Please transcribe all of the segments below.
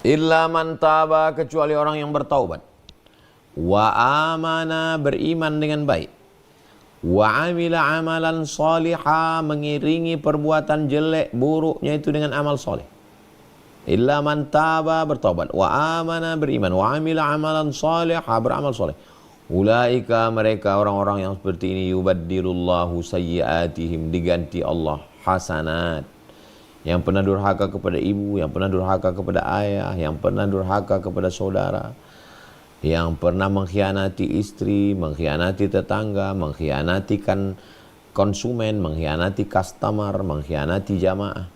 Illa man taba, kecuali orang yang bertaubat. Wa amana, beriman dengan baik. Wa amila amalan salihah, mengiringi perbuatan jelek buruknya itu dengan amal soleh. Illa man taba, bertaubat. Wa amana, beriman. Wa amila amalan salihah, beramal soleh. Ulaika, mereka orang-orang yang seperti ini, yubaddilullahu sayyiatihim, diganti Allah hasanat. Yang pernah durhaka kepada ibu, yang pernah durhaka kepada ayah, yang pernah durhaka kepada saudara, yang pernah mengkhianati istri, mengkhianati tetangga, mengkhianati konsumen, mengkhianati customer, mengkhianati jamaah,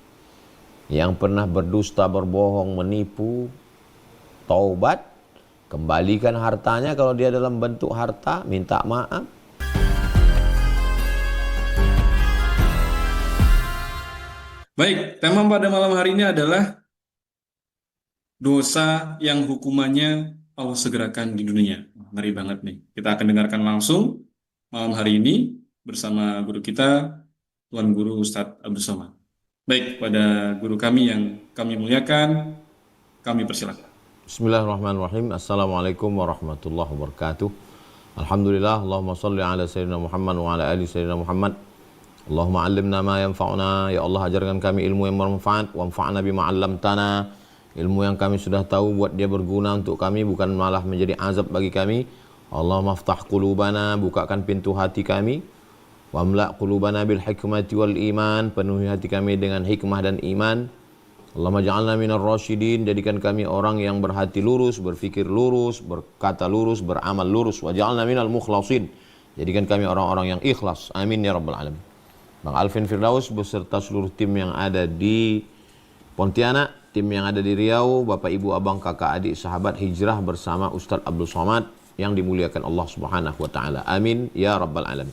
yang pernah berdusta, berbohong, menipu, taubat, kembalikan hartanya kalau dia dalam bentuk harta, minta maaf. Baik, tema pada malam hari ini adalah dosa yang hukumannya Allah segerakan di dunia. Ngeri banget nih. Kita akan dengarkan langsung malam hari ini bersama guru kita, Tuan Guru Ustadz Abdul Somad. Baik, pada guru kami yang kami muliakan, kami persilakan. Bismillahirrahmanirrahim. Assalamualaikum warahmatullahi wabarakatuh. Alhamdulillah, Allahumma salli ala sayyidina Muhammad wa ala ali sayyidina Muhammad. Allahumma allimna ma yanfa'una. Ya Allah, ajarkan kami ilmu yang bermanfaat. Wanfa'na bima 'allamtana. Ilmu yang kami sudah tahu buat dia berguna untuk kami, bukan malah menjadi azab bagi kami. Allahumma aftah qulubana, bukakan pintu hati kami. Wamla' qulubana bil hikmati wal iman, penuhi hati kami dengan hikmah dan iman. Allahumma ja'alna minar rasyidin, jadikan kami orang yang berhati lurus, berfikir lurus, berkata lurus, beramal lurus. Wa ja'alna minal mukhlasin, jadikan kami orang-orang yang ikhlas. Amin ya rabbal alamin. Bang Alvin Firdaus beserta seluruh tim yang ada di Pontianak, tim yang ada di Riau, Bapak Ibu Abang Kakak Adik Sahabat Hijrah bersama Ustadz Abdul Somad yang dimuliakan Allah Subhanahu wa taala. Amin ya rabbal alamin.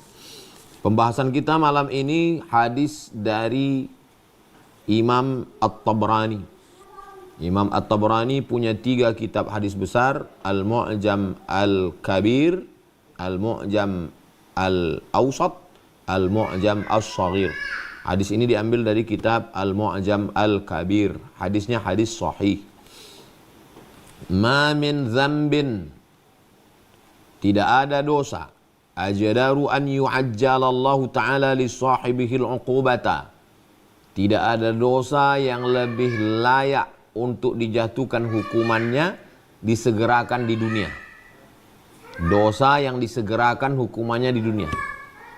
Pembahasan kita malam ini hadis dari Imam At-Tabrani. Imam At-Tabrani punya 3 kitab hadis besar, Al-Mu'jam Al-Kabir, Al-Mu'jam Al-Awsat, Al-Mu'jam As-Saghir. Hadis ini diambil dari kitab Al-Mu'jam Al-Kabir. Hadisnya hadis sahih. Ma min dzambin, tidak ada dosa, ajdaru an yu'ajjalallahu ta'ala li sahibihil uqubata, tidak ada dosa yang lebih layak untuk dijatuhkan hukumannya, disegerakan di dunia. Dosa yang disegerakan hukumannya di dunia.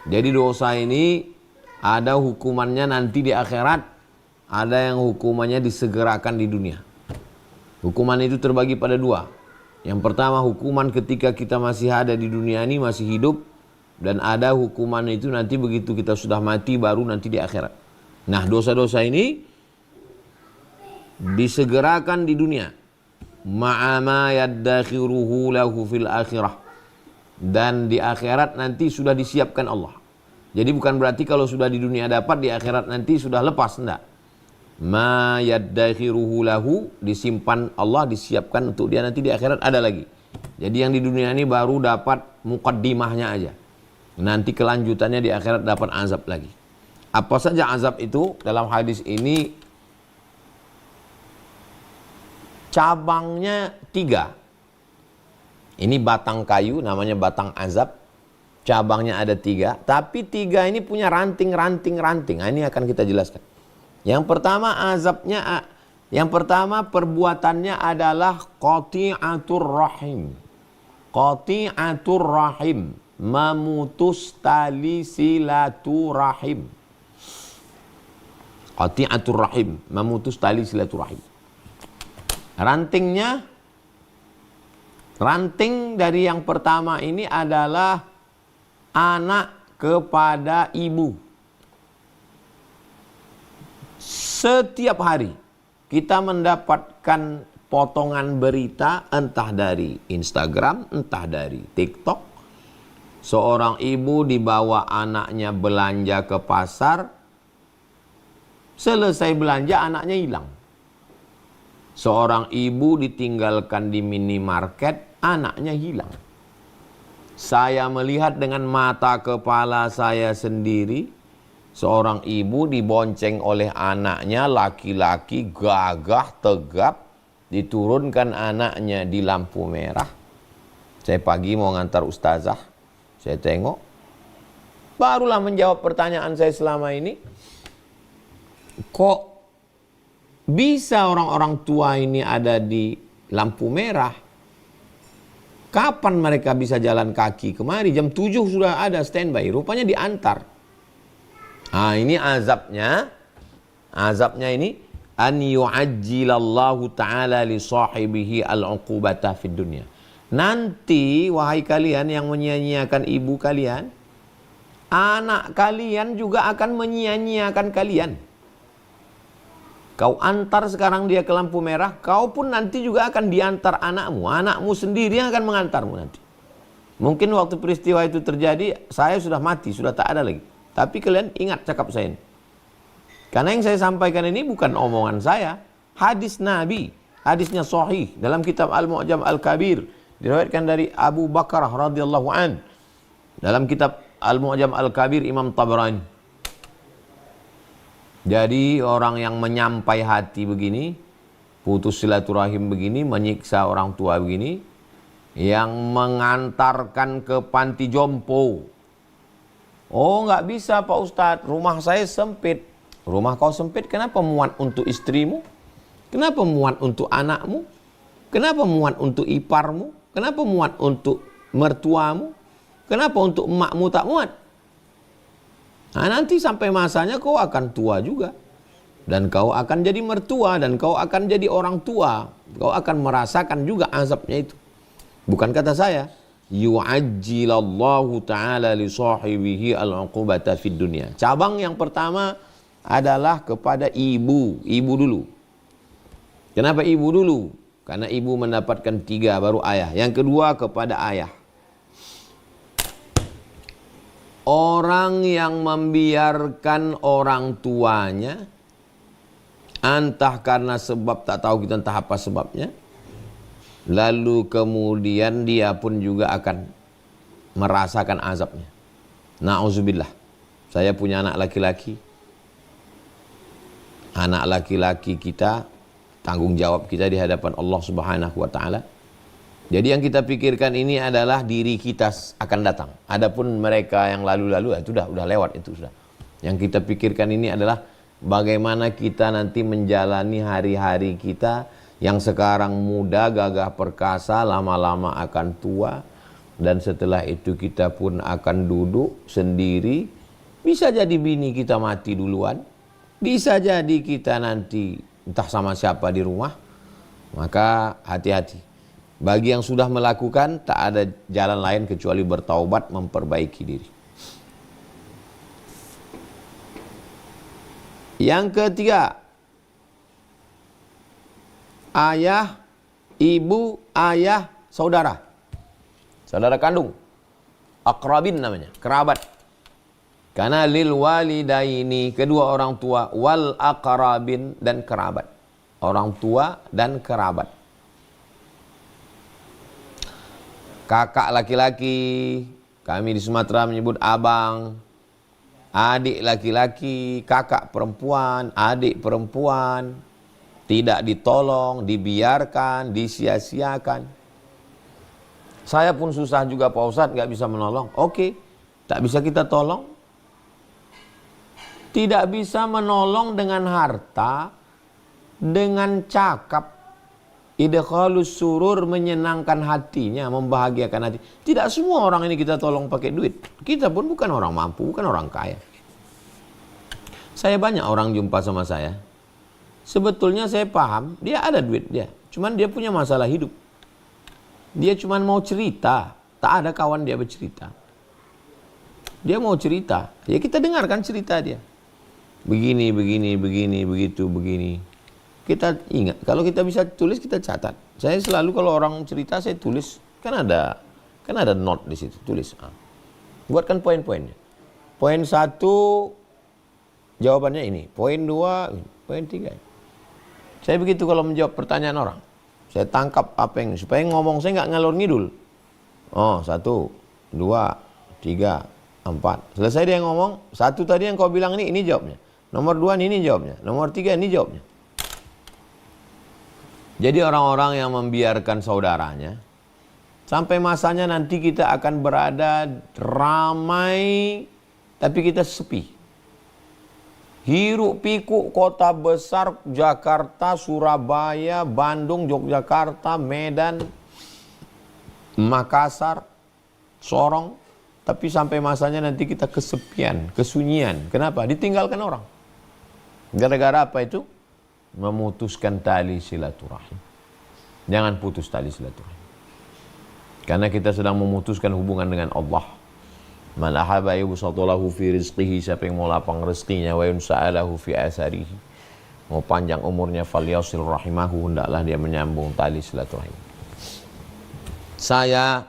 Jadi dosa ini ada hukumannya nanti di akhirat, ada yang hukumannya disegerakan di dunia. Hukuman itu terbagi pada 2. Yang pertama, hukuman ketika kita masih ada di dunia ini, masih hidup, dan ada hukuman itu nanti begitu kita sudah mati baru nanti di akhirat. Nah, dosa-dosa ini disegerakan di dunia. Ma'ama yaddakhiruhu lahu fil akhirah. Dan di akhirat nanti sudah disiapkan Allah. Jadi bukan berarti kalau sudah di dunia dapat, di akhirat nanti sudah lepas, enggak. Ma yaddakhiruhu lahu, disimpan Allah, disiapkan untuk dia nanti di akhirat ada lagi. Jadi yang di dunia ini baru dapat muqaddimahnya aja. Nanti kelanjutannya di akhirat dapat azab lagi. Apa saja azab itu? Dalam hadis ini cabangnya 3. Ini batang kayu, namanya batang azab. Cabangnya ada 3, tapi 3 ini punya ranting-ranting. Nah, ini akan kita jelaskan. Yang pertama azabnya, yang pertama perbuatannya adalah qati'atur rahim. Qati'atur rahim, memutus tali silaturahim. Qati'atur rahim, memutus tali silaturahim. Ranting dari yang pertama ini adalah anak kepada ibu. Setiap hari kita mendapatkan potongan berita, entah dari Instagram, entah dari TikTok. Seorang ibu dibawa anaknya belanja ke pasar, selesai belanja anaknya hilang. Seorang ibu ditinggalkan di minimarket, anaknya hilang. Saya melihat dengan mata kepala saya sendiri, seorang ibu dibonceng oleh anaknya laki-laki gagah tegap, diturunkan anaknya di lampu merah. Saya pagi mau ngantar ustazah, saya tengok, barulah menjawab pertanyaan saya selama ini. Kok bisa orang-orang tua ini ada di lampu merah? Kapan mereka bisa jalan kaki? Kemari jam 7 sudah ada standby, rupanya diantar. Ah, ini azabnya. Azabnya ini an yu'ajjilallahu ta'ala li sahibihi al-uqubata fid dunya. Nanti wahai kalian yang menyia-nyiakan ibu kalian, anak kalian juga akan menyia-nyiakan kalian. Kau antar sekarang dia ke lampu merah, kau pun nanti juga akan diantar anakmu. Anakmu sendiri yang akan mengantarmu nanti. Mungkin waktu peristiwa itu terjadi, saya sudah mati, sudah tak ada lagi. Tapi kalian ingat cakap saya ini. Karena yang saya sampaikan ini bukan omongan saya. Hadis Nabi, hadisnya sahih dalam kitab Al-Mu'jam Al-Kabir. Diriwayatkan dari Abu Bakar radhiyallahu an. Dalam kitab Al-Mu'jam Al-Kabir Imam Tabrani. Jadi orang yang menyampai hati begini, putus silaturahim begini, menyiksa orang tua begini, yang mengantarkan ke panti jompo. Oh, nggak bisa Pak Ustadz, rumah saya sempit. Rumah kau sempit, kenapa muat untuk istrimu? Kenapa muat untuk anakmu? Kenapa muat untuk iparmu? Kenapa muat untuk mertuamu? Kenapa untuk emakmu tak muat? Nah, nanti sampai masanya kau akan tua juga. Dan kau akan jadi mertua, dan kau akan jadi orang tua. Kau akan merasakan juga azabnya itu. Bukan kata saya. Yu'ajjilallahu ta'ala li sahibihi al-uqubata fid dunya. Cabang yang pertama adalah kepada ibu. Ibu dulu. Kenapa ibu dulu? Karena ibu mendapatkan 3 baru ayah. Yang kedua kepada ayah. Orang yang membiarkan orang tuanya, entah karena sebab tak tahu kita entah apa sebabnya, lalu kemudian dia pun juga akan merasakan azabnya. Na'udzubillah. Saya punya anak laki-laki. Anak laki-laki kita, tanggung jawab kita di hadapan Allah Subhanahu wa taala. Jadi yang kita pikirkan ini adalah diri kita akan datang. Adapun mereka yang lalu-lalu itu sudah lewat itu sudah. Yang kita pikirkan ini adalah bagaimana kita nanti menjalani hari-hari kita yang sekarang muda, gagah perkasa, lama-lama akan tua, dan setelah itu kita pun akan duduk sendiri. Bisa jadi bini kita mati duluan, bisa jadi kita nanti entah sama siapa di rumah. Maka hati-hati. Bagi yang sudah melakukan, tak ada jalan lain kecuali bertaubat, memperbaiki diri. Yang ketiga, ayah, ibu, ayah, saudara. Saudara kandung. Aqrabin namanya, kerabat. Karena lil walidaini, kedua orang tua, wal aqrabin, dan kerabat. Orang tua dan kerabat. Kakak laki-laki, kami di Sumatera menyebut abang. Adik laki-laki, kakak perempuan, adik perempuan. Tidak ditolong, dibiarkan, disia-siakan. Saya pun susah juga Pak Ustadz, gak bisa menolong. Oke, tak bisa kita tolong. Tidak bisa menolong dengan harta, dengan cakap. Idkhalus surur, menyenangkan hatinya, membahagiakan hati. Tidak semua orang ini kita tolong pakai duit. Kita pun bukan orang mampu, bukan orang kaya. Saya banyak orang jumpa sama saya. Sebetulnya saya paham, dia ada duit dia. Cuman dia punya masalah hidup. Dia cuman mau cerita. Tak ada kawan dia bercerita. Dia mau cerita. Ya kita dengarkan cerita dia. Begini, begitu, begini. Kita ingat, kalau kita bisa tulis kita catat. Saya selalu kalau orang cerita saya tulis, kan ada note di situ, tulis. Buatkan poin-poinnya. Poin 1 jawabannya ini, poin 2, poin 3. Saya begitu kalau menjawab pertanyaan orang. Saya tangkap apa yang supaya ngomong saya nggak ngalor ngidul. Oh, 1, 2, 3, 4. Selesai dia ngomong, 1 tadi yang kau bilang ini jawabnya. Nomor 2 ini jawabnya. Nomor 3 ini jawabnya. Jadi orang-orang yang membiarkan saudaranya, sampai masanya nanti kita akan berada ramai, tapi kita sepi. Hiruk pikuk kota besar Jakarta, Surabaya, Bandung, Yogyakarta, Medan, Makassar, Sorong. Tapi sampai masanya nanti kita kesepian, kesunyian. Kenapa? Ditinggalkan orang. Gara-gara apa itu? Memutuskan tali silaturahim. Jangan putus tali silaturahim. Karena kita sedang memutuskan hubungan dengan Allah. Man ahaba yubsatulahu fi rizqihi, siapa yang mau lapang rezekinya, wa yunsa'alahu fi asarihi, mau panjang umurnya, falyasil rahimahu, hendaklah dia menyambung tali silaturahim. Saya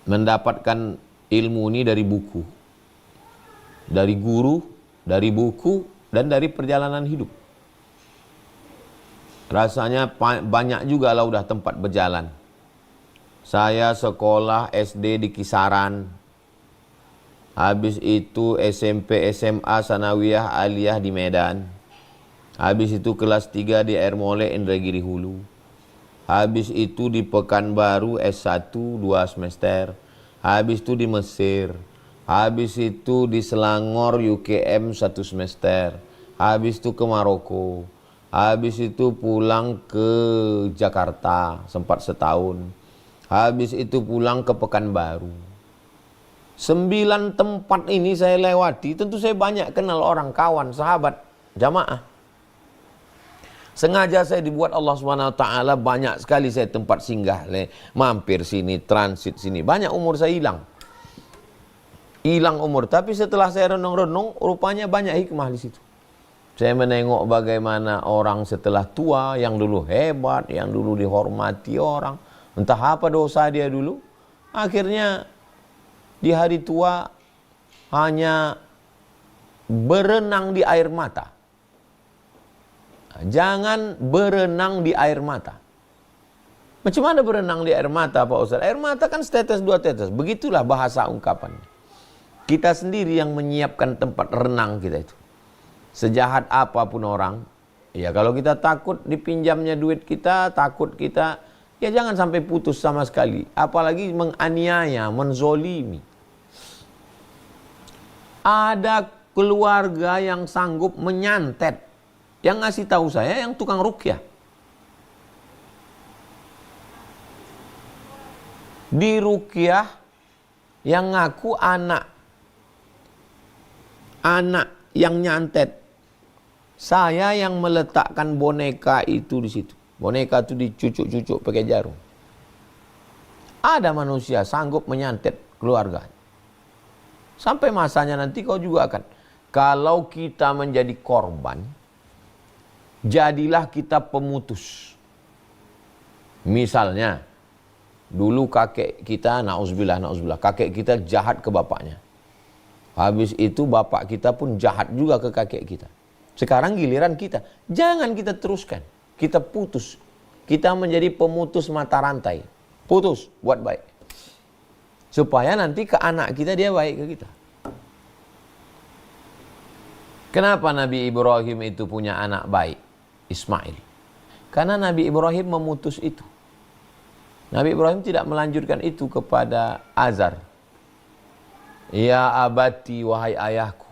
mendapatkan ilmu ini dari buku, dari guru, dari buku, dan dari perjalanan hidup. Rasanya banyak juga lah udah tempat berjalan. Saya sekolah SD di Kisaran. Habis itu SMP, SMA, Sanawiyah, Aliyah di Medan. Habis itu kelas 3 di Air Mole, Indragiri Hulu. Habis itu di Pekanbaru S1 2 semester. Habis itu di Mesir. Habis itu di Selangor UKM 1 semester. Habis itu ke Maroko. Habis itu pulang ke Jakarta sempat setahun. Habis itu pulang ke Pekanbaru. 9 tempat ini saya lewati. Tentu saya banyak kenal orang, kawan, sahabat, jamaah. Sengaja saya dibuat Allah SWT, banyak sekali saya tempat singgah. Mampir sini, transit sini. Banyak umur saya hilang. Hilang umur. Tapi setelah saya renung-renung, rupanya banyak hikmah di situ. Saya menengok bagaimana orang setelah tua, yang dulu hebat, yang dulu dihormati orang. Entah apa dosa dia dulu, akhirnya di hari tua hanya berenang di air mata. Jangan berenang di air mata. Macam mana berenang di air mata, Pak Ustaz? Air mata kan setetes dua tetes. Begitulah bahasa ungkapannya. Kita sendiri yang menyiapkan tempat renang kita itu. Sejahat apapun orang, ya kalau kita takut dipinjamnya duit kita, takut kita, ya jangan sampai putus sama sekali. Apalagi menganiaya, menzolimi. Ada keluarga yang sanggup menyantet. Yang ngasih tahu saya yang tukang ruqyah. Di ruqyah yang ngaku anak yang nyantet. Saya yang meletakkan boneka itu di situ. Boneka itu dicucuk-cucuk pakai jarum. Ada manusia sanggup menyantet keluarga. Sampai masanya nanti kau juga akan. Kalau kita menjadi korban, jadilah kita pemutus. Misalnya, dulu kakek kita, na'udzubillah, kakek kita jahat ke bapaknya. Habis itu bapak kita pun jahat juga ke kakek kita. Sekarang giliran kita. Jangan kita teruskan. Kita putus. Kita menjadi pemutus mata rantai. Putus, buat baik. Supaya nanti ke anak kita dia baik ke kita. Kenapa Nabi Ibrahim itu punya anak baik? Ismail. Karena Nabi Ibrahim memutus itu. Nabi Ibrahim tidak melanjutkan itu kepada Azar. Ya abati, wahai ayahku.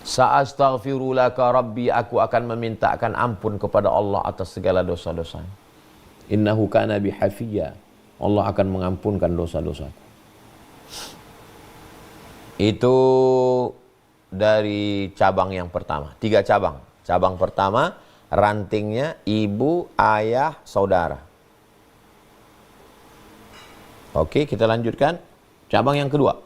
Sa'astaghfiru laka rabbi, aku akan memintakan ampun kepada Allah atas segala dosa-dosa. Innahu kana bi hafiyya. Allah akan mengampunkan dosa-dosaku. Itu dari cabang yang pertama. 3 cabang. Cabang pertama, rantingnya ibu, ayah, saudara. Oke, kita lanjutkan. Cabang yang kedua.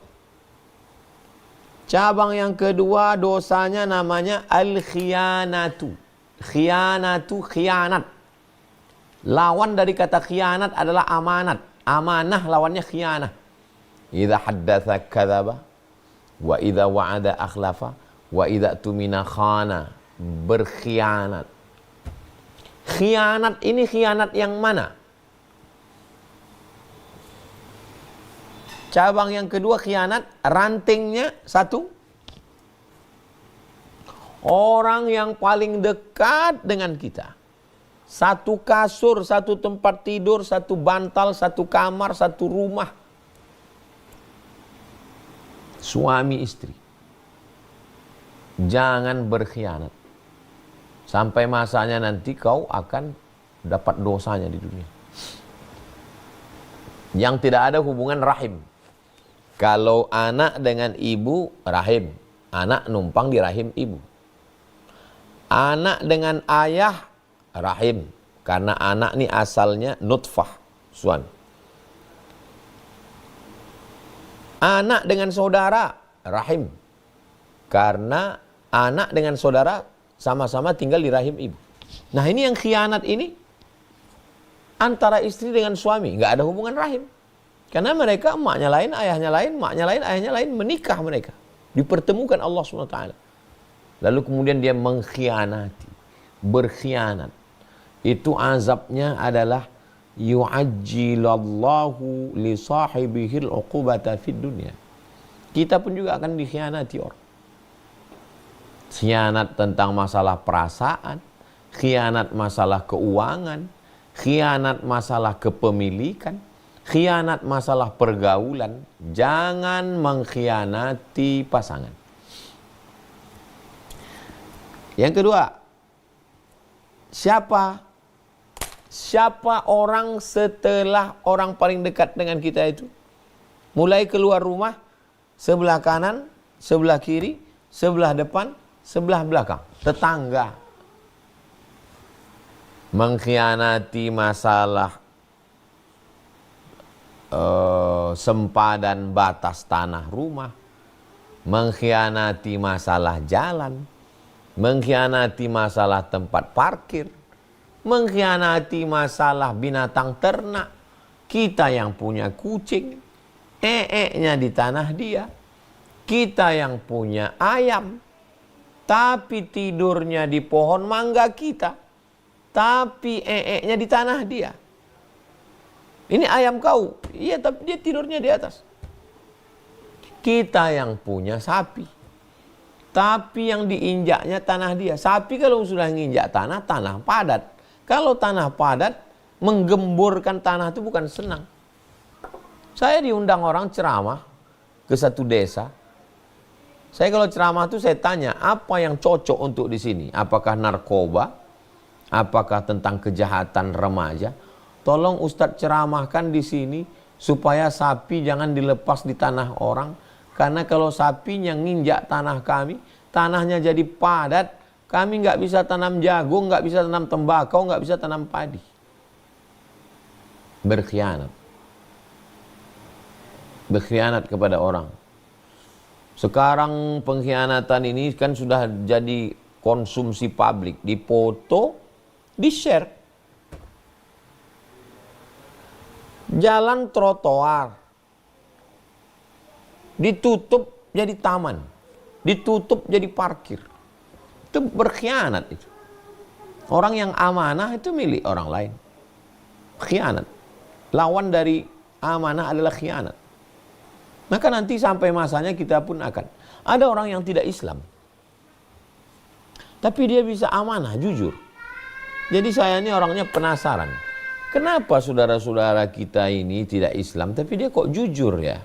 Cabang yang kedua dosanya namanya al-khiyanatu. Khiyanatu, khianat. Lawan dari kata khianat adalah amanat. Amanah lawannya khianah. Idza haddatsa kadzaba wa idza wa'ada akhlafa wa idza tumina khana. Berkhianat. Khianat ini khianat yang mana? Cabang yang kedua khianat, rantingnya 1. Orang yang paling dekat dengan kita. Satu kasur, satu tempat tidur, satu bantal, satu kamar, satu rumah. Suami istri. Jangan berkhianat. Sampai masanya nanti kau akan dapat dosanya di dunia. Yang tidak ada hubungan rahim. Kalau anak dengan ibu, rahim. Anak numpang di rahim ibu. Anak dengan ayah, rahim. Karena anak ini asalnya nutfah, suami. Anak dengan saudara, rahim. Karena anak dengan saudara sama-sama tinggal di rahim ibu. Nah ini yang khianat ini antara istri dengan suami. Nggak ada hubungan rahim. Karena mereka emaknya lain, ayahnya lain, emaknya lain, ayahnya lain. Menikah mereka. Dipertemukan Allah SWT. Lalu kemudian dia mengkhianati. Berkhianat. Itu azabnya adalah yu'ajjilallahu li sahibihil uqubata fid dunya. Kita pun juga akan dikhianati orang. Khianat tentang masalah perasaan, khianat masalah keuangan, khianat masalah kepemilikan, khianat masalah pergaulan. Jangan mengkhianati pasangan. Yang kedua, siapa orang setelah orang paling dekat dengan kita itu? Mulai keluar rumah, sebelah kanan, sebelah kiri, sebelah depan, sebelah belakang. Tetangga. Mengkhianati masalah sempadan batas tanah rumah. Mengkhianati masalah jalan. Mengkhianati masalah tempat parkir. Mengkhianati masalah binatang ternak. Kita yang punya kucing, nya di tanah dia. Kita yang punya ayam, tapi tidurnya di pohon mangga kita. Tapi nya di tanah dia. Ini ayam kau. Iya, tapi dia tidurnya di atas. Kita yang punya sapi. Tapi yang diinjaknya tanah dia. Sapi kalau sudah nginjak tanah, tanah padat. Kalau tanah padat, menggemburkan tanah itu bukan senang. Saya diundang orang ceramah ke satu desa. Saya kalau ceramah itu saya tanya, apa yang cocok untuk di sini? Apakah narkoba? Apakah tentang kejahatan remaja? Tolong Ustadz ceramahkan di sini supaya sapi jangan dilepas di tanah orang. Karena kalau sapinya nginjak tanah kami, tanahnya jadi padat, kami nggak bisa tanam jagung, nggak bisa tanam tembakau, nggak bisa tanam padi. Berkhianat. Berkhianat kepada orang. Sekarang pengkhianatan ini kan sudah jadi konsumsi publik. Dipoto, di-share. Jalan trotoar ditutup jadi taman, ditutup jadi parkir. Itu berkhianat itu. Orang yang amanah itu milik orang lain. Khianat. Lawan dari amanah adalah khianat. Maka nanti sampai masanya kita pun akan. Ada orang yang tidak Islam, tapi dia bisa amanah, jujur. Jadi saya ini orangnya penasaran. Kenapa saudara-saudara kita ini tidak Islam, tapi dia kok jujur ya?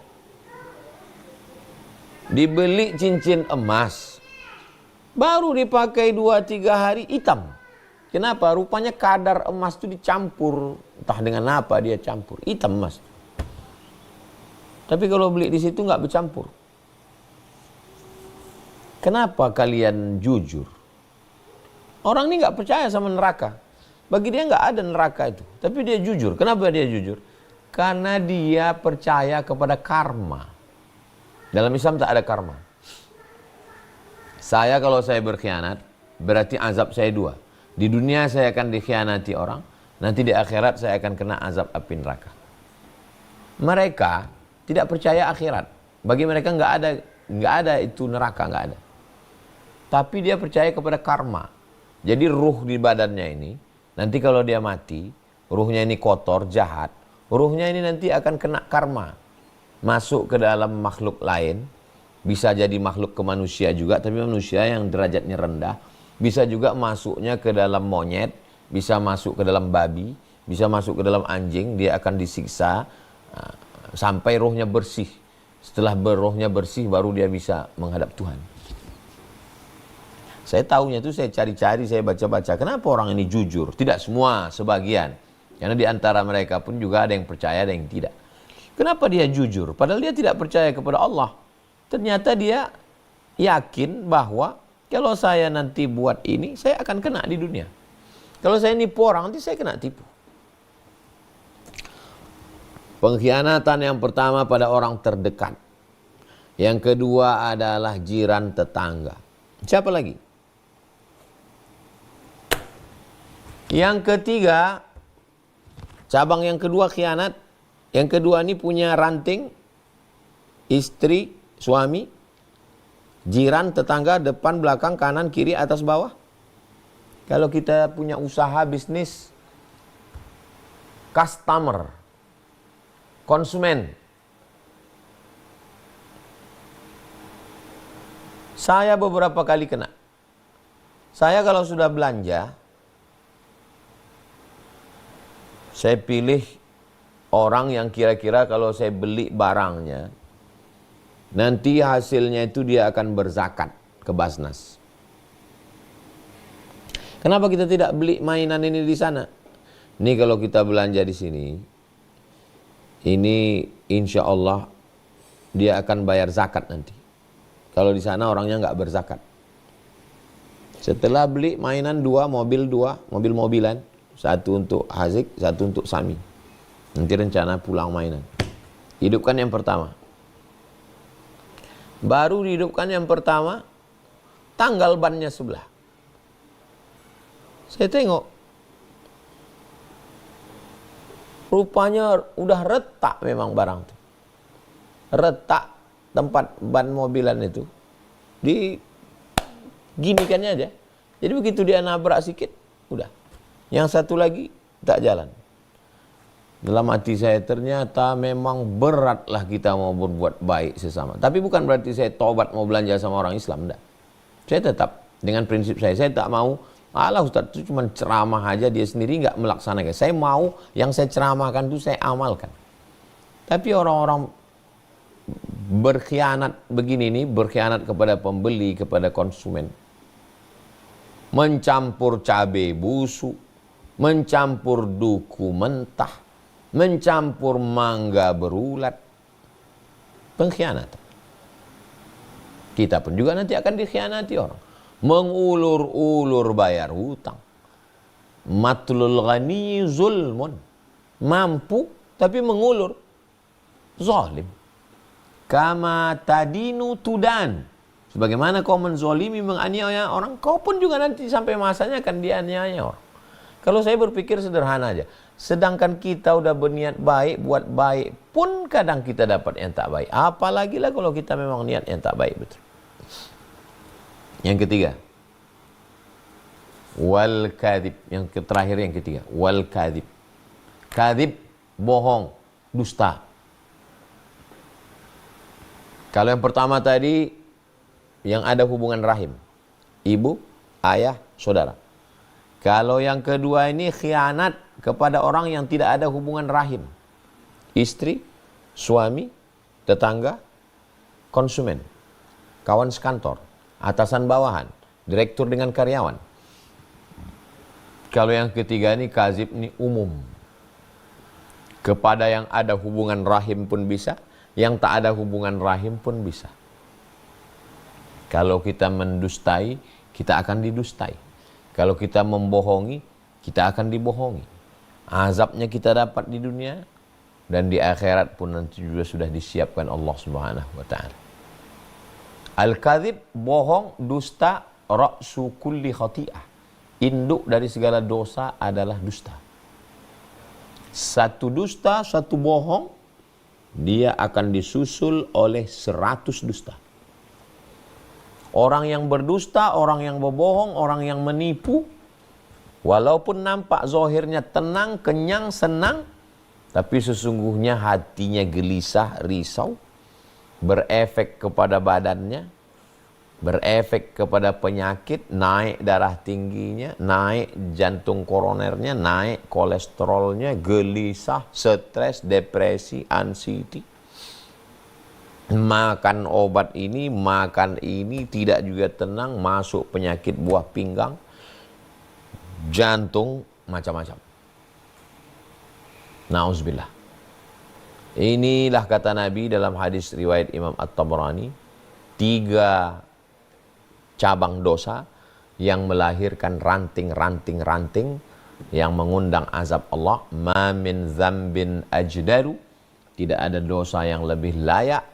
Dibeli cincin emas, baru dipakai 2-3 hari hitam. Kenapa? Rupanya kadar emas itu dicampur, entah dengan apa dia campur, hitam emas. Tapi kalau beli di situ nggak bercampur. Kenapa kalian jujur? Orang ini nggak percaya sama neraka. Bagi dia nggak ada neraka itu, tapi dia jujur. Kenapa dia jujur? Karena dia percaya kepada karma. Dalam Islam tak ada karma. Saya kalau saya berkhianat, berarti azab saya 2. Di dunia saya akan dikhianati orang, nanti di akhirat saya akan kena azab api neraka. Mereka tidak percaya akhirat. Bagi mereka nggak ada itu neraka, nggak ada. Tapi dia percaya kepada karma. Jadi ruh di badannya ini, nanti kalau dia mati, ruhnya ini kotor, jahat, ruhnya ini nanti akan kena karma. Masuk ke dalam makhluk lain, Bisa jadi makhluk ke manusia juga, tapi manusia yang derajatnya rendah. Bisa juga masuknya ke dalam monyet, bisa masuk ke dalam babi, bisa masuk ke dalam anjing, dia akan disiksa sampai rohnya bersih. Setelah rohnya bersih baru dia bisa menghadap Tuhan. Saya tahunya itu saya cari-cari, saya baca-baca. Kenapa orang ini jujur? Tidak semua, sebagian. Karena di antara mereka pun juga ada yang percaya, ada yang tidak. Kenapa dia jujur? Padahal dia tidak percaya kepada Allah. Ternyata dia yakin bahwa kalau saya nanti buat ini, saya akan kena di dunia. Kalau saya nipu orang, nanti saya kena tipu. Pengkhianatan yang pertama pada orang terdekat. Yang kedua adalah jiran tetangga. Siapa lagi? Yang ketiga, cabang yang kedua khianat. Yang kedua ini punya ranting, istri, suami, jiran, tetangga, depan, belakang, kanan, kiri, atas, bawah. Kalau kita punya usaha bisnis, customer, konsumen. Saya beberapa kali kena. Saya kalau sudah belanja, saya pilih orang yang kira-kira kalau saya beli barangnya, nanti hasilnya itu dia akan berzakat ke Basnas. Kenapa kita tidak beli mainan ini di sana? Ini kalau kita belanja di sini, ini insya Allah dia akan bayar zakat nanti. Kalau di sana orangnya nggak berzakat. Setelah beli mainan mobil-mobilan. Satu untuk Hazik, satu untuk Sami. Nanti rencana pulang mainan. Hidupkan yang pertama. Baru dihidupkan yang pertama, tanggal bannya sebelah. Saya tengok. Rupanya udah retak memang barang itu. Retak tempat ban mobilan itu. Diginikannya aja. Jadi begitu dia nabrak sikit, udah. Yang satu lagi tak jalan. Dalam hati saya ternyata memang beratlah kita mau berbuat baik sesama. Tapi bukan berarti saya tobat mau belanja sama orang Islam, enggak. Saya tetap dengan prinsip saya tak mau, alah Ustaz itu cuma ceramah aja, dia sendiri enggak melaksanakan. Saya mau yang saya ceramahkan itu saya amalkan. Tapi orang-orang berkhianat begini nih, berkhianat kepada pembeli, kepada konsumen. Mencampur cabai busuk, mencampur duku mentah, mencampur mangga berulat. Pengkhianatan. Kita pun juga nanti akan dikhianati orang. Mengulur-ulur bayar hutang. Matlul ghani zulmun. Mampu tapi mengulur. Zalim. Kama tadinu tudan. Sebagaimana kau menzolimi, menganiaya orang, kau pun juga nanti sampai masanya akan dianiaya orang. Kalau saya berpikir sederhana aja. Sedangkan kita udah berniat baik, buat baik, pun kadang kita dapat yang tak baik. Apalagi lah kalau kita memang niat yang tak baik, betul. Yang ketiga. Wal kadhib. Yang terakhir yang ketiga. Wal kadhib. Kadhib, bohong, dusta. Kalau yang pertama tadi, yang ada hubungan rahim. Ibu, ayah, saudara. Kalau yang kedua ini khianat kepada orang yang tidak ada hubungan rahim. Istri, suami, tetangga, konsumen, kawan sekantor, atasan bawahan, direktur dengan karyawan. Kalau yang ketiga ini kazib ini umum. Kepada yang ada hubungan rahim pun bisa, yang tak ada hubungan rahim pun bisa. Kalau kita mendustai, kita akan didustai. Kalau kita membohongi, kita akan dibohongi. Azabnya kita dapat di dunia, dan di akhirat pun nanti juga sudah disiapkan Allah Subhanahu wa ta'ala. Al-kadhib, bohong, dusta, ra'su kulli khati'ah. Induk dari segala dosa adalah dusta. Satu dusta, satu bohong, dia akan disusul oleh 100 dusta. Orang yang berdusta, orang yang berbohong, orang yang menipu, walaupun nampak zahirnya tenang, kenyang, senang, tapi sesungguhnya hatinya gelisah, risau. berefek kepada badannya, berefek kepada penyakit, naik darah tingginya, naik jantung koronernya, naik kolesterolnya, gelisah, stres, depresi, anxiety. Makan obat ini, makan ini, tidak juga tenang, masuk penyakit buah pinggang, jantung, macam-macam. Nauzubillah. Inilah kata Nabi dalam hadis riwayat Imam At-Tabrani, 3 cabang dosa yang melahirkan ranting-ranting yang mengundang azab Allah. Ma min dzambin ajdaru, tidak ada dosa yang lebih layak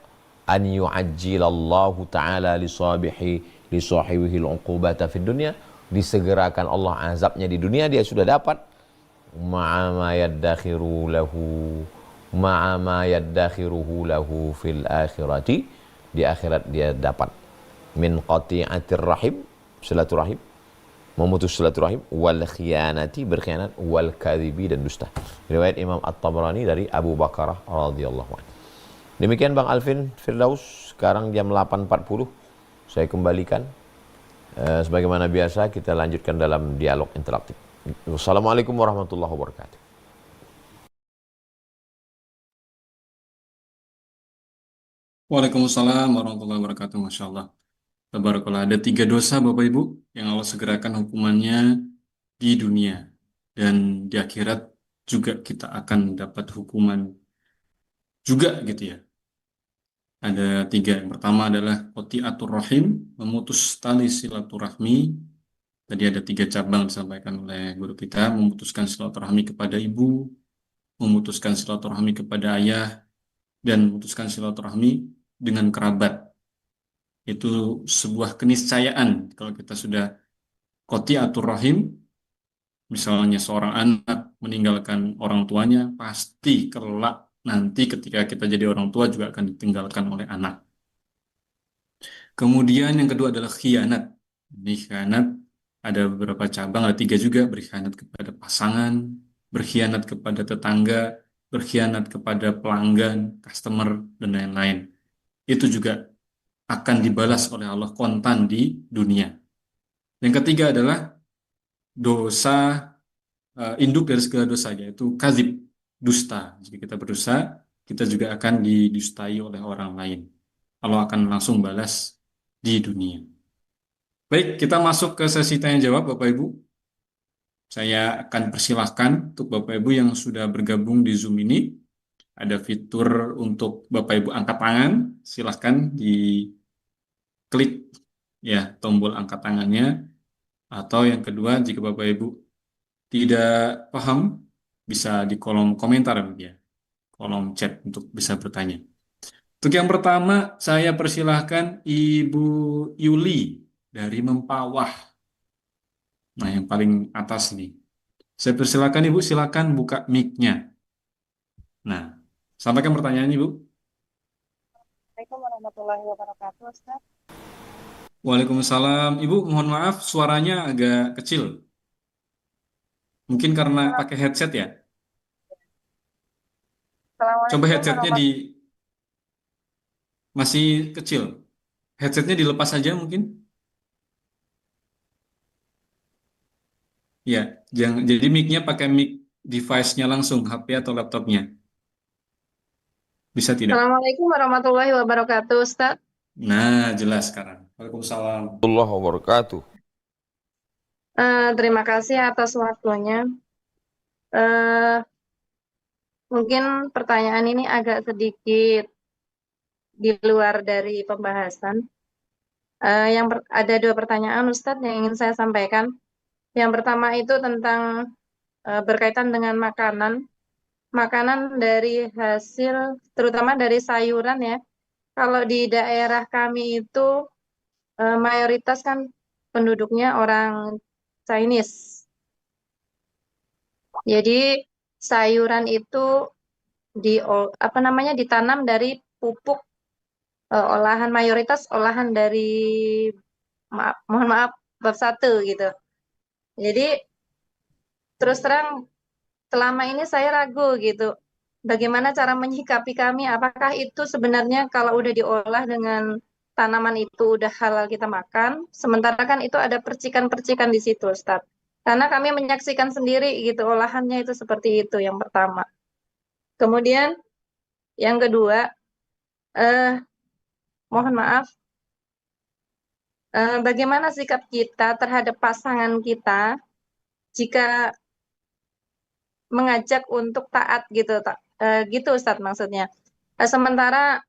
an yu'ajjilallahu ta'ala li sahibihi al-uqubata fid dunya, disegerakan Allah azabnya di dunia, dia sudah dapat, ma'a ma yaddakhiruhu lahu fil akhirati, di akhirat dia dapat min qati'atir rahim, silaturahim, memutus silaturahim, wal khiyanati, berkhianat, wal kadhibi, dan dusta. Riwayat Imam At-Tabrani dari Abu Bakrah radhiyallahu anhu. Demikian Bang Alvin Firdaus, sekarang jam 8.40 saya kembalikan. Sebagaimana biasa kita lanjutkan dalam dialog interaktif. Wassalamualaikum warahmatullahi wabarakatuh. Waalaikumsalam warahmatullahi wabarakatuh. Masya Allah. Tabarakallah. Ada 3 dosa Bapak Ibu yang Allah segerakan hukumannya di dunia. Dan di akhirat juga kita akan dapat hukuman juga gitu ya. Ada 3. Yang pertama adalah qati'atur rahim, memutus tali silaturahmi. Tadi ada 3 cabang disampaikan oleh guru kita: memutuskan silaturahmi kepada ibu, memutuskan silaturahmi kepada ayah, dan memutuskan silaturahmi dengan kerabat. Itu sebuah keniscayaan kalau kita sudah qati'atur rahim. Misalnya seorang anak meninggalkan orang tuanya, pasti kelak nanti ketika kita jadi orang tua juga akan ditinggalkan oleh anak. Kemudian yang kedua adalah khianat. Ini khianat ada beberapa cabang, ada 3 juga: berkhianat kepada pasangan, berkhianat kepada tetangga, berkhianat kepada pelanggan, customer, dan lain-lain. Itu juga akan dibalas oleh Allah kontan di dunia. Yang ketiga adalah dosa induk dari segala dosa, yaitu kadzib, dusta. Jika kita berdosa, kita juga akan didustai oleh orang lain. Allah akan langsung balas di dunia. Baik, kita masuk ke sesi tanya jawab Bapak Ibu. Saya akan persilahkan untuk Bapak Ibu yang sudah bergabung di Zoom ini. Ada fitur untuk Bapak Ibu angkat tangan. Silahkan diklik ya tombol angkat tangannya. Atau yang kedua, jika Bapak Ibu tidak paham, bisa di kolom komentar ya, kolom chat untuk bisa bertanya. Untuk yang pertama, saya persilahkan Ibu Yuli dari Mempawah. Nah, yang paling atas nih. Saya persilahkan Ibu, silakan buka mic-nya. Nah, sampaikan pertanyaannya Ibu. Assalamualaikum warahmatullahi wabarakatuh, Ustaz. Waalaikumsalam. Ibu, mohon maaf suaranya agak kecil. Mungkin karena pakai headset ya. Coba Assalamualaikum headsetnya masih kecil. Headsetnya dilepas saja mungkin. Ya, jadi mic-nya pakai mic device-nya langsung, HP atau laptopnya. Bisa tidak? Assalamualaikum warahmatullahi wabarakatuh, Ustaz. Nah, jelas sekarang. Waalaikumsalam. Allah wabarakatuh. Terima kasih atas waktunya. Eh, Mungkin pertanyaan ini agak sedikit di luar dari pembahasan. Ada 2 pertanyaan, Ustadz, yang ingin saya sampaikan. Yang pertama itu tentang berkaitan dengan makanan. Makanan dari hasil, terutama dari sayuran ya. Kalau di daerah kami itu mayoritas kan penduduknya orang Chinese. Jadi sayuran itu ditanam dari pupuk olahan, mayoritas olahan dari, mohon maaf, bab 1 gitu. Jadi terus terang selama ini saya ragu gitu. bagaimana cara menyikapi kami? Apakah itu sebenarnya kalau udah diolah dengan tanaman itu udah halal kita makan, sementara kan itu ada percikan-percikan di situ, Ustaz. Karena kami menyaksikan sendiri gitu olahannya itu seperti itu yang pertama. Kemudian yang kedua, eh, mohon maaf, bagaimana sikap kita terhadap pasangan kita jika mengajak untuk taat gitu, gitu Ustaz maksudnya. Sementara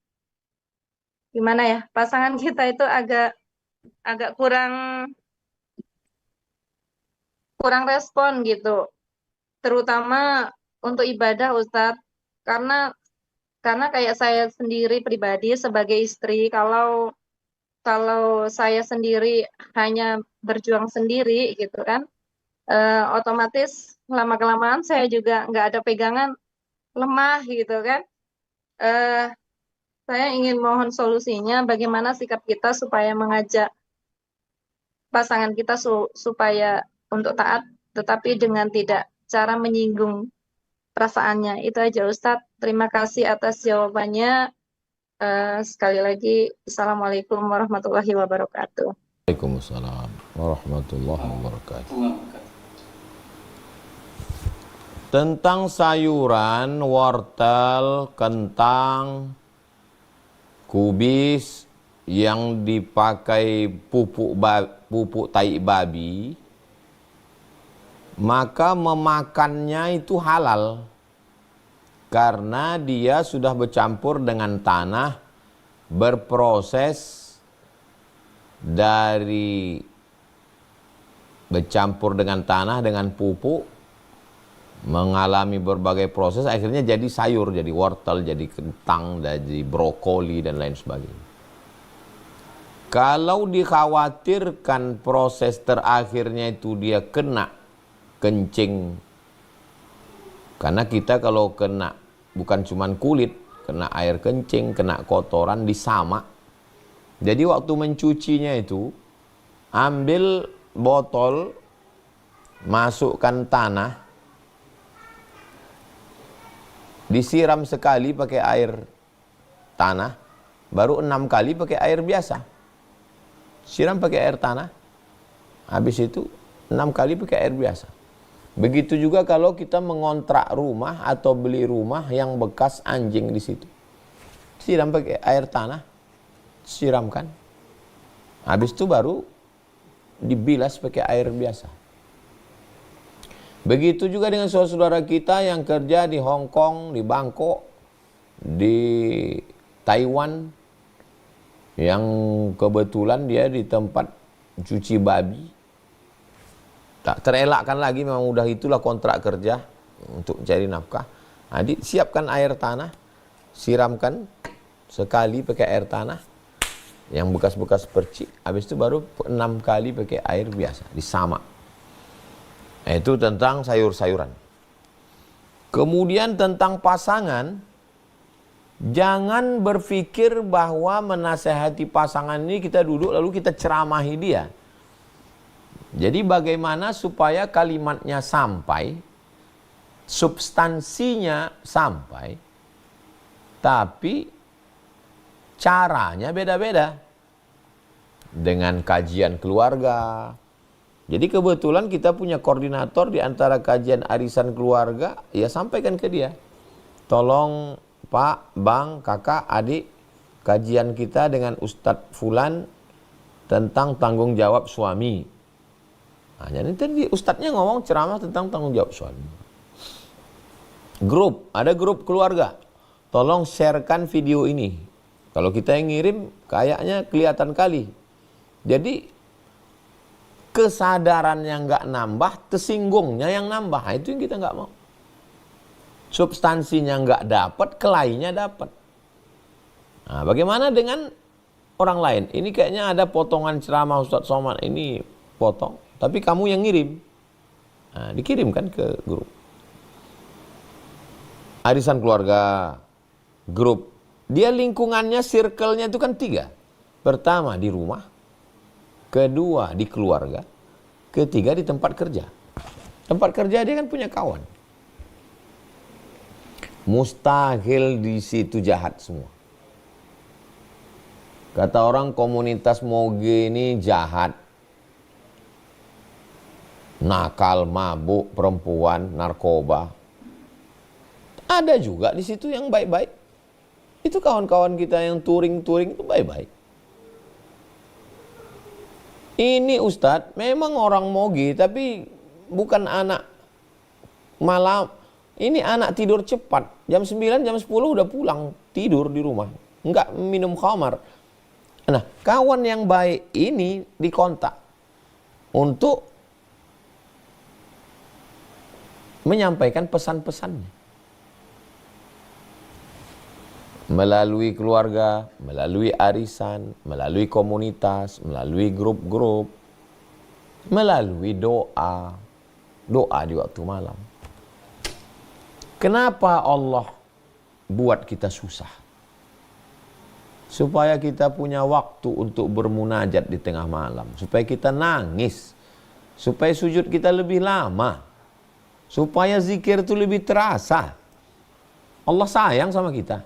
gimana ya, pasangan kita itu agak agak kurang kurang respon gitu, terutama untuk ibadah Ustadz. Karena kayak saya sendiri pribadi sebagai istri, kalau kalau saya sendiri hanya berjuang sendiri gitu kan, otomatis lama-kelamaan saya juga nggak ada pegangan, lemah gitu kan. Eh, saya ingin mohon solusinya bagaimana sikap kita supaya mengajak pasangan kita supaya untuk taat, tetapi dengan tidak cara menyinggung perasaannya. Itu aja Ustadz. Terima kasih atas jawabannya. Sekali lagi, Assalamualaikum warahmatullahi wabarakatuh. Waalaikumsalam warahmatullahi wabarakatuh. Tentang sayuran, wortel, kentang, kubis yang dipakai pupuk tai babi, maka memakannya itu halal karena dia sudah bercampur dengan tanah, berproses dari bercampur dengan tanah dengan pupuk, mengalami berbagai proses, akhirnya jadi sayur, jadi wortel, jadi kentang, jadi brokoli dan lain sebagainya. Kalau dikhawatirkan proses terakhirnya itu dia kena kencing, karena kita kalau kena bukan cuman kulit, kena air kencing, kena kotoran, disamak. Jadi waktu mencucinya itu, ambil botol, masukkan tanah, disiram sekali pakai air tanah, baru 6 kali pakai air biasa. Siram pakai air tanah, habis itu 6 kali pakai air biasa. Begitu juga kalau kita mengontrak rumah atau beli rumah yang bekas anjing di situ. Siram pakai air tanah, siramkan. Habis itu baru dibilas pakai air biasa. Begitu juga dengan saudara-saudara kita yang kerja di Hong Kong, di Bangkok, di Taiwan, yang kebetulan dia di tempat cuci babi. Tak terelakkan lagi, memang udah itulah kontrak kerja untuk cari nafkah. Nah, siapkan air tanah, siramkan sekali pakai air tanah, yang bekas-bekas percik, habis itu baru 6 kali pakai air biasa, disamak. Nah, itu tentang sayur-sayuran. Kemudian tentang pasangan, jangan berpikir bahwa menasehati pasangan ini kita duduk lalu kita ceramahi dia. Jadi bagaimana supaya kalimatnya sampai, substansinya sampai, tapi caranya beda-beda. Dengan kajian keluarga. Jadi kebetulan kita punya koordinator di antara kajian arisan keluarga, ya sampaikan ke dia. Tolong Pak, Bang, Kakak, Adik, kajian kita dengan Ustadz Fulan tentang tanggung jawab suami. Nah, jadi tadi Ustadznya ngomong ceramah tentang tanggung jawab suami. Grup, ada grup keluarga. Tolong sharekan video ini. Kalau kita yang ngirim, kayaknya kelihatan kali. Jadi kesadaran yang nggak nambah, tersinggungnya yang nambah. Nah, itu yang kita nggak mau. Substansinya nggak dapat, kelainya dapat. Nah, bagaimana dengan orang lain? Ini kayaknya ada potongan ceramah Ustadz Somad ini potong, tapi kamu yang ngirim. Nah, dikirimkan ke grup. Arisan keluarga, grup. Dia lingkungannya, circle-nya itu kan 3. Pertama di rumah, kedua di keluarga, ketiga di tempat kerja. Tempat kerja dia kan punya kawan. Mustahil di situ jahat semua. Kata orang komunitas moge ini jahat. Nakal, mabuk, perempuan, narkoba. Ada juga di situ yang baik-baik. Itu kawan-kawan kita yang touring-touring itu baik-baik. Ini Ustadz memang orang moge tapi bukan anak malam. Ini anak tidur cepat. Jam 9, jam 10 udah pulang. Tidur di rumah. Enggak minum khamar. Nah, kawan yang baik ini dikontak untuk menyampaikan pesan-pesannya. Melalui keluarga, melalui arisan, melalui komunitas, melalui grup-grup, melalui doa. Doa di waktu malam. Kenapa Allah buat kita susah? Supaya kita punya waktu untuk bermunajat di tengah malam. Supaya kita nangis. Supaya sujud kita lebih lama. Supaya zikir itu lebih terasa. Allah sayang sama kita.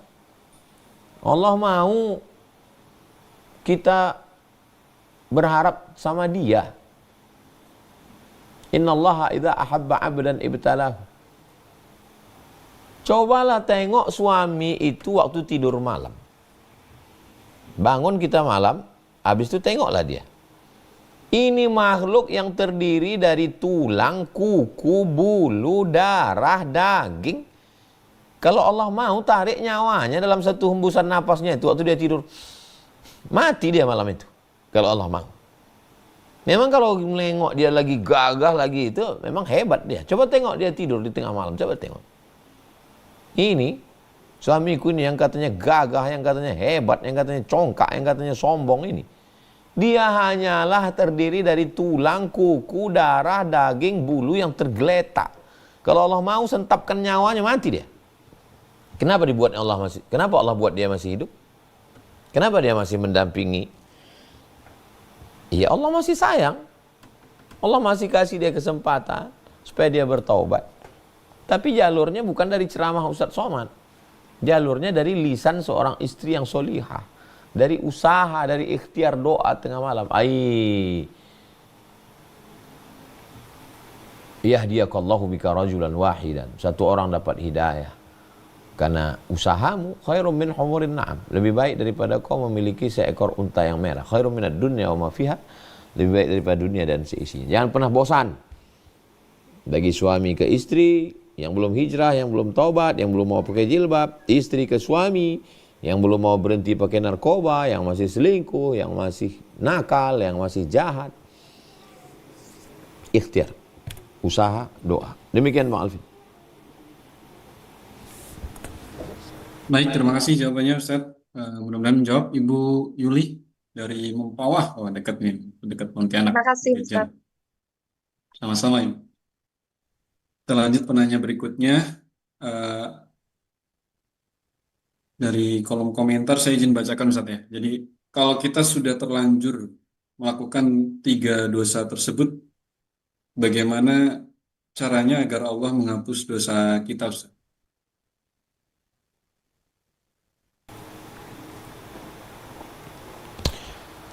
Allah mau kita berharap sama Dia. Innallaha idza ahabba 'abdan ibtalahu. Cobalah tengok suami itu waktu tidur malam. Bangun kita malam, habis itu tengoklah dia. Ini makhluk yang terdiri dari tulang, kuku, bulu, darah, daging. Kalau Allah mau tarik nyawanya dalam satu hembusan napasnya itu waktu dia tidur. Mati dia malam itu. Kalau Allah mau. Memang kalau menengok dia lagi gagah lagi itu memang hebat dia. Coba tengok dia tidur di tengah malam. Coba tengok. Ini suamiku ini yang katanya gagah, yang katanya hebat, yang katanya congkak, yang katanya sombong ini. Dia hanyalah terdiri dari tulang, kuku, darah, daging, bulu yang tergeletak. Kalau Allah mau sentapkan nyawanya mati dia. Kenapa kenapa Allah buat dia masih hidup? Kenapa dia masih mendampingi? Ya Allah masih sayang. Allah masih kasih dia kesempatan supaya dia bertaubat. Tapi jalurnya bukan dari ceramah Ustadz Somad. Jalurnya dari lisan seorang istri yang solihah. Dari usaha, dari ikhtiar doa tengah malam. Yahdiyakallahu bika rajulan wahidan. Satu orang dapat hidayah. Karena usahamu khairum min humurin na'am. Lebih baik daripada kau memiliki seekor unta yang merah. Khairum minad dunya wa ma fiha. Lebih baik daripada dunia dan seisinya. Jangan pernah bosan. Bagi suami ke istri yang belum hijrah, yang belum taubat, yang belum mau pakai jilbab, istri ke suami yang belum mau berhenti pakai narkoba, yang masih selingkuh, yang masih nakal, yang masih jahat. Ikhtiar, usaha, doa. Demikian Bang Alvin. Baik, terima kasih jawabannya Ustaz. Mudah-mudahan menjawab Ibu Yuli dari Mempawah. Oh, dekat nih, dekat Pontianak. Terima kasih, Ustaz. Sama-sama, Ibu. Kita lanjut penanya berikutnya. Dari kolom komentar saya izin bacakan Ustaz ya. Jadi kalau kita sudah terlanjur melakukan 3 dosa tersebut, bagaimana caranya agar Allah menghapus dosa kita Ustaz?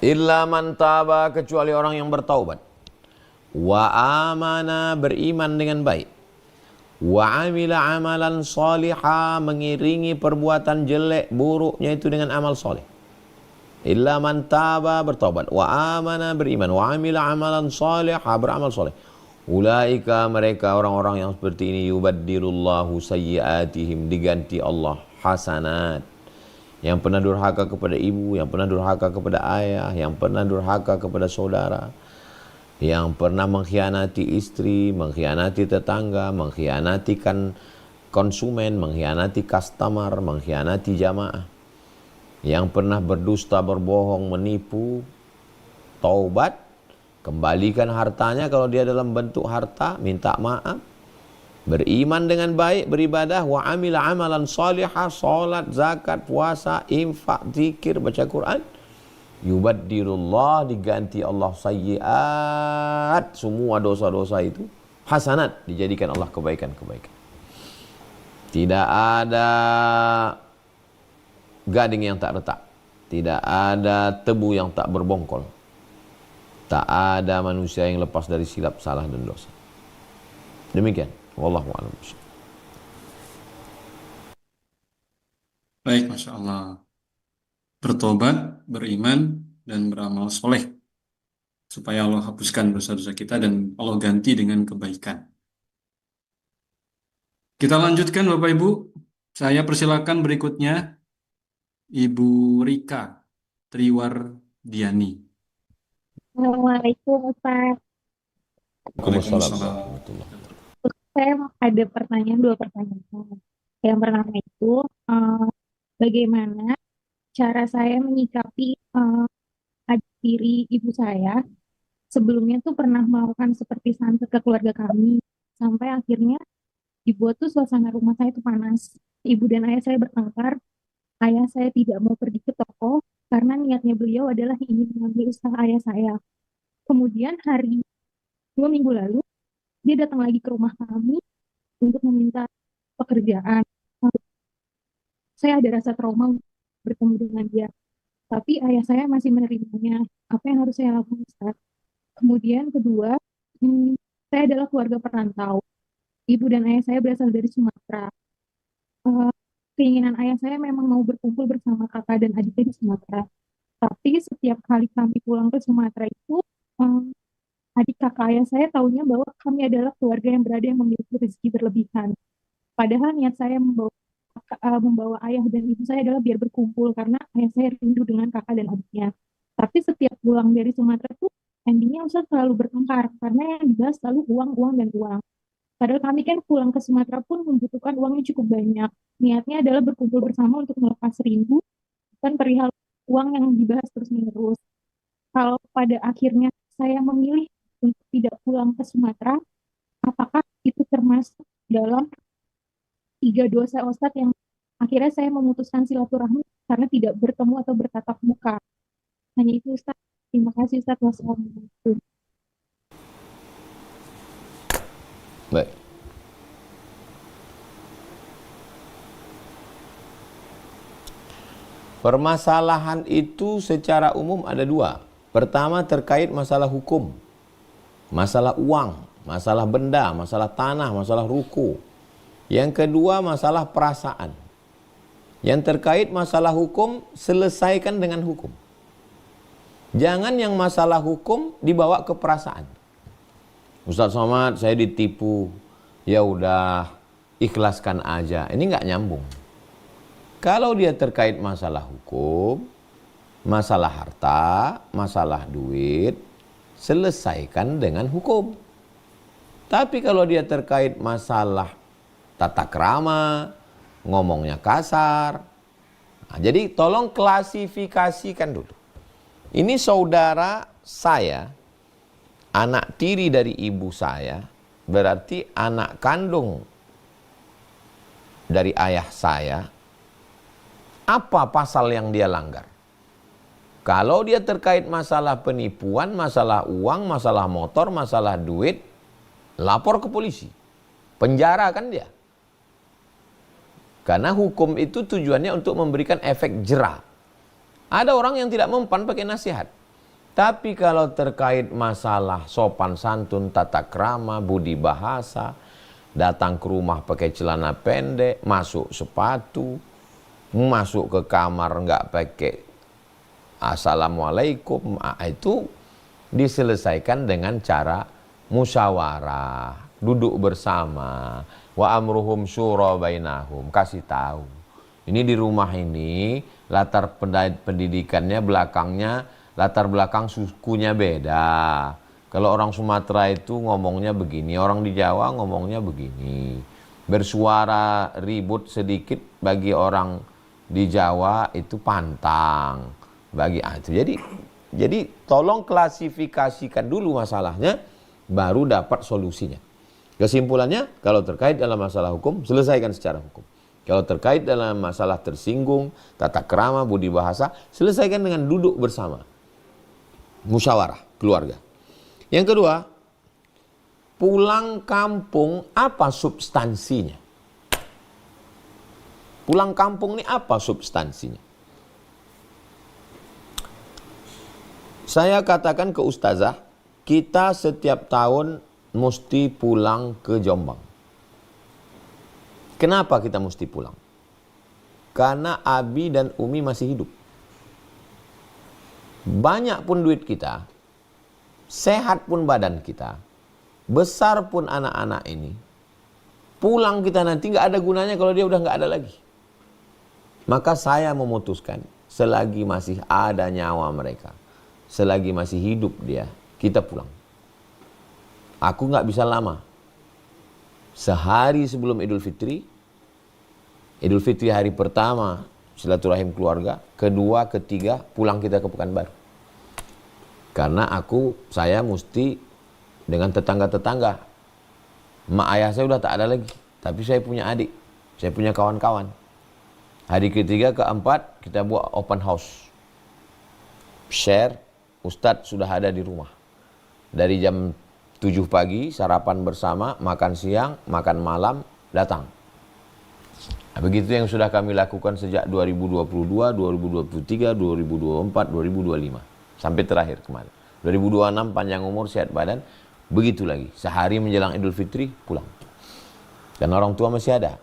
Illa man taba, kecuali orang yang bertaubat. Wa amana, beriman dengan baik. Wa amila amalan salihah, mengiringi perbuatan jelek buruknya itu dengan amal soleh. Illa man taba, bertaubat. Wa amana, beriman. Wa amila amalan salihah, beramal soleh. Ulaika, mereka orang-orang yang seperti ini, yubaddilullahu sayyiatihim, diganti Allah hasanat. Yang pernah durhaka kepada ibu, yang pernah durhaka kepada ayah, yang pernah durhaka kepada saudara, yang pernah mengkhianati istri, mengkhianati tetangga, mengkhianati konsumen, mengkhianati customer, mengkhianati jamaah, yang pernah berdusta, berbohong, menipu, taubat, kembalikan hartanya kalau dia dalam bentuk harta, minta maaf, beriman dengan baik, beribadah, wa amila amalan salihah, salat, zakat, puasa, infak, zikir, baca Quran. Yubaddilullah, diganti Allah sayyiat, semua dosa-dosa itu hasanat, dijadikan Allah kebaikan-kebaikan. Tidak ada gading yang tak retak. Tidak ada tebu yang tak berbongkol. Tak ada manusia yang lepas dari silap, salah dan dosa. Demikian. Wallahu a'lam. Baik, Masya Allah. Bertobat, beriman, dan beramal soleh. Supaya Allah hapuskan dosa-dosa kita dan Allah ganti dengan kebaikan. Kita lanjutkan Bapak Ibu. Saya persilakan berikutnya Ibu Rika Triwardiani. Assalamualaikum Ustaz. Waalaikumsalam Waalaikumsalam. warahmatullahi wabarakatuh. Saya ada pertanyaan, dua pertanyaan. Yang pertama itu, bagaimana cara saya menyikapi adik tiri ibu saya? Sebelumnya tuh pernah melakukan seperti santet ke keluarga kami, sampai akhirnya dibuat tuh suasana rumah saya itu panas. Ibu dan ayah saya bertengkar, ayah saya tidak mau pergi ke toko, karena niatnya beliau adalah ingin mengambil usaha ayah saya. Kemudian hari 2 minggu lalu, dia datang lagi ke rumah kami untuk meminta pekerjaan. Saya ada rasa trauma untuk bertemu dengan dia. Tapi ayah saya masih menerimanya. Apa yang harus saya lakukan, Ustaz? Kemudian kedua, saya adalah keluarga perantau. Ibu dan ayah saya berasal dari Sumatera. Eh, Keinginan ayah saya memang mau berkumpul bersama kakak dan adiknya di Sumatera. Tapi setiap kali kami pulang ke Sumatera itu, eh, adik kakak ayah saya tahunya bahwa kami adalah keluarga yang berada yang memiliki rezeki berlebihan. Padahal niat saya membawa ayah dan ibu saya adalah biar berkumpul karena ayah saya rindu dengan kakak dan adiknya. Tapi setiap pulang dari Sumatera tuh endingnya Ustaz selalu bertengkar karena yang dibahas selalu uang, uang, dan uang. Padahal kami kan pulang ke Sumatera pun membutuhkan uang yang cukup banyak. Niatnya adalah berkumpul bersama untuk melepas rindu, bukan perihal uang yang dibahas terus-menerus. Kalau pada akhirnya saya memilih untuk tidak pulang ke Sumatera, apakah itu termasuk dalam 3 dosa Ustadz yang akhirnya saya memutuskan silaturahmi karena tidak bertemu atau bertatap muka? Hanya itu Ustadz. Terima kasih Ustadz. Wassalamualaikum. Baik. Permasalahan itu secara umum ada dua. Pertama terkait masalah hukum, masalah uang, masalah benda, masalah tanah, masalah ruku. Yang kedua masalah perasaan. Yang terkait masalah hukum, selesaikan dengan hukum. Jangan yang masalah hukum dibawa ke perasaan. Ustaz Somad, saya ditipu. Ya udah, ikhlaskan aja. Ini nggak nyambung. Kalau dia terkait masalah hukum, masalah harta, masalah duit, selesaikan dengan hukum. Tapi kalau dia terkait masalah tata krama, ngomongnya kasar. Nah, jadi tolong klasifikasikan dulu. Ini saudara saya, anak tiri dari ibu saya, berarti anak kandung dari ayah saya. Apa pasal yang dia langgar? Kalau dia terkait masalah penipuan, masalah uang, masalah motor, masalah duit, lapor ke polisi. Penjara kan dia. Karena hukum itu tujuannya untuk memberikan efek jera. Ada orang yang tidak mempan pakai nasihat. Tapi kalau terkait masalah sopan santun, tata krama, budi bahasa, datang ke rumah pakai celana pendek, masuk sepatu, masuk ke kamar nggak pakai assalamualaikum, itu diselesaikan dengan cara musyawarah, duduk bersama, wa amruhum syura bainahum, kasih tahu. Ini di rumah ini latar pendidikannya belakangnya, latar belakang sukunya beda. Kalau orang Sumatera itu ngomongnya begini, orang di Jawa ngomongnya begini. Bersuara ribut sedikit bagi orang di Jawa itu pantang. Bagi itu. Jadi tolong klasifikasikan dulu masalahnya, baru dapat solusinya. Kesimpulannya, kalau terkait dalam masalah hukum, selesaikan secara hukum. Kalau terkait dalam masalah tersinggung, tata krama, budi bahasa, selesaikan dengan duduk bersama. Musyawarah keluarga. Yang kedua, pulang kampung apa substansinya? Pulang kampung ini apa substansinya? Saya katakan ke ustazah, kita setiap tahun mesti pulang ke Jombang. Kenapa kita mesti pulang? Karena Abi dan Umi masih hidup. Banyak pun duit kita, sehat pun badan kita, besar pun anak-anak ini, pulang kita nanti nggak ada gunanya kalau dia udah nggak ada lagi. Maka saya memutuskan, selagi masih ada nyawa mereka, selagi masih hidup dia, kita pulang. Aku nggak bisa lama. Sehari sebelum Idul Fitri hari pertama silaturahim keluarga, kedua, ketiga pulang kita ke Pekanbaru. Karena saya mesti dengan tetangga-tetangga. Mak ayah saya udah tak ada lagi, tapi saya punya adik, saya punya kawan-kawan. Hari ketiga, keempat kita buat open house. Share, Ustadz sudah ada di rumah. Dari jam 7 pagi sarapan bersama, makan siang, makan malam, datang. Nah, begitu yang sudah kami lakukan sejak 2022, 2023, 2024, 2025. Sampai terakhir kemarin. 2026 panjang umur, sehat badan. Begitu lagi. Sehari menjelang Idul Fitri, pulang. Dan orang tua masih ada.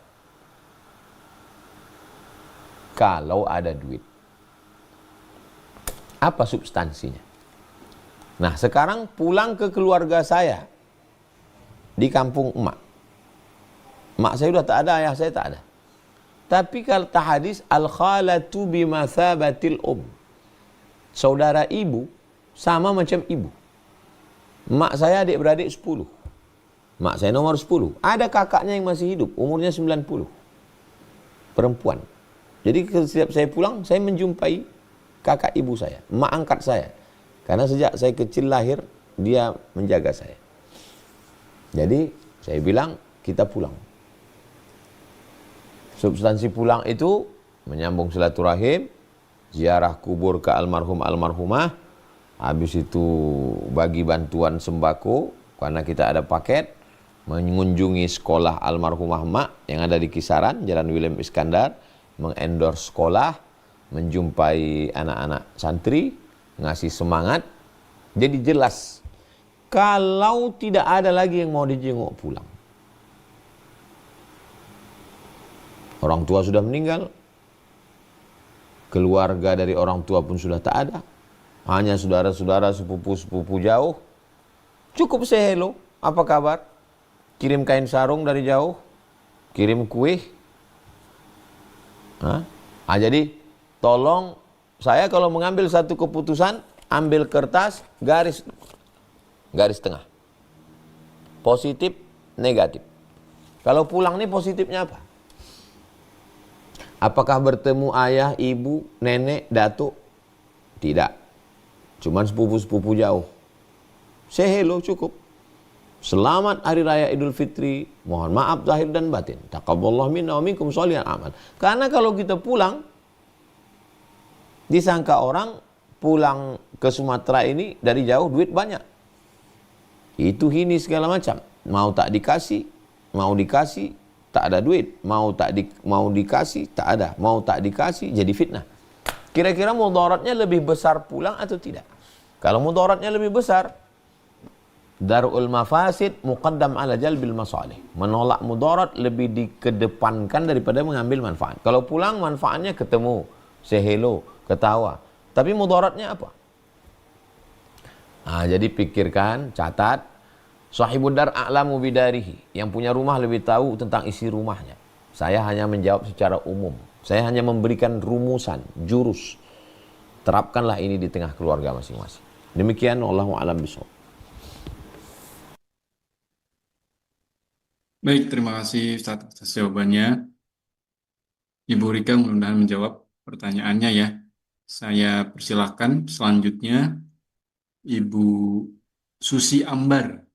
Kalau ada duit. Apa substansinya? Nah, sekarang pulang ke keluarga saya. Di kampung emak. Emak saya sudah tak ada, ayah saya tak ada. Tapi kalau hadis al-khalatu bimathabatil saudara ibu sama macam ibu. Mak saya adik-beradik 10. Mak saya nomor 10. Ada kakaknya yang masih hidup, umurnya 90. Perempuan. Jadi setiap saya pulang, saya menjumpai kakak ibu saya, mak angkat saya. Karena sejak saya kecil lahir, dia menjaga saya. Jadi saya bilang, kita pulang. Substansi pulang itu menyambung silaturahim, ziarah kubur ke almarhum-almarhumah, habis itu bagi bantuan sembako, karena kita ada paket, mengunjungi sekolah almarhumah mak yang ada di Kisaran, Jalan William Iskandar, mengendorse sekolah, menjumpai anak-anak santri, ngasih semangat. Jadi jelas, kalau tidak ada lagi yang mau dijenguk pulang. Orang tua sudah meninggal, keluarga dari orang tua pun sudah tak ada, hanya saudara-saudara, sepupu-sepupu jauh. Cukup say hello, apa kabar? Kirim kain sarung dari jauh, kirim kue. Jadi tolong saya kalau mengambil satu keputusan, ambil kertas, garis tengah. Positif, negatif. Kalau pulang nih positifnya apa? Apakah bertemu ayah, ibu, nenek, datuk? Tidak. Cuman sepupu-sepupu jauh. Say hello cukup. Selamat Hari Raya Idul Fitri. Mohon maaf zahir dan batin. Taqabbalallahu minna wa minkum sholihan amal. Karena kalau kita pulang, disangka orang pulang ke Sumatera ini dari jauh duit banyak. Itu ini segala macam. Mau tak dikasih, mau dikasih, tak ada duit. Mau dikasih, tak ada. Mau tak dikasih, jadi fitnah. Kira-kira mudaratnya lebih besar pulang atau tidak? Kalau mudaratnya lebih besar, darul mafasid muqaddam ala jalbil masalih. Menolak mudarat lebih dikedepankan daripada mengambil manfaat. Kalau pulang manfaatnya ketemu, say hello, ketawa. Tapi mudaratnya apa? Jadi pikirkan, catat. Sahibud dar a'lamu bidarihi. Yang punya rumah lebih tahu tentang isi rumahnya. Saya hanya menjawab secara umum. Saya hanya memberikan rumusan, jurus. Terapkanlah ini di tengah keluarga masing-masing. Demikian, wallahu a'lam bishawab. Baik, terima kasih Ustaz atas jawabannya. Ibu Rika mudah-mudahan menjawab pertanyaannya ya. Saya persilahkan selanjutnya Ibu Susi Ambar.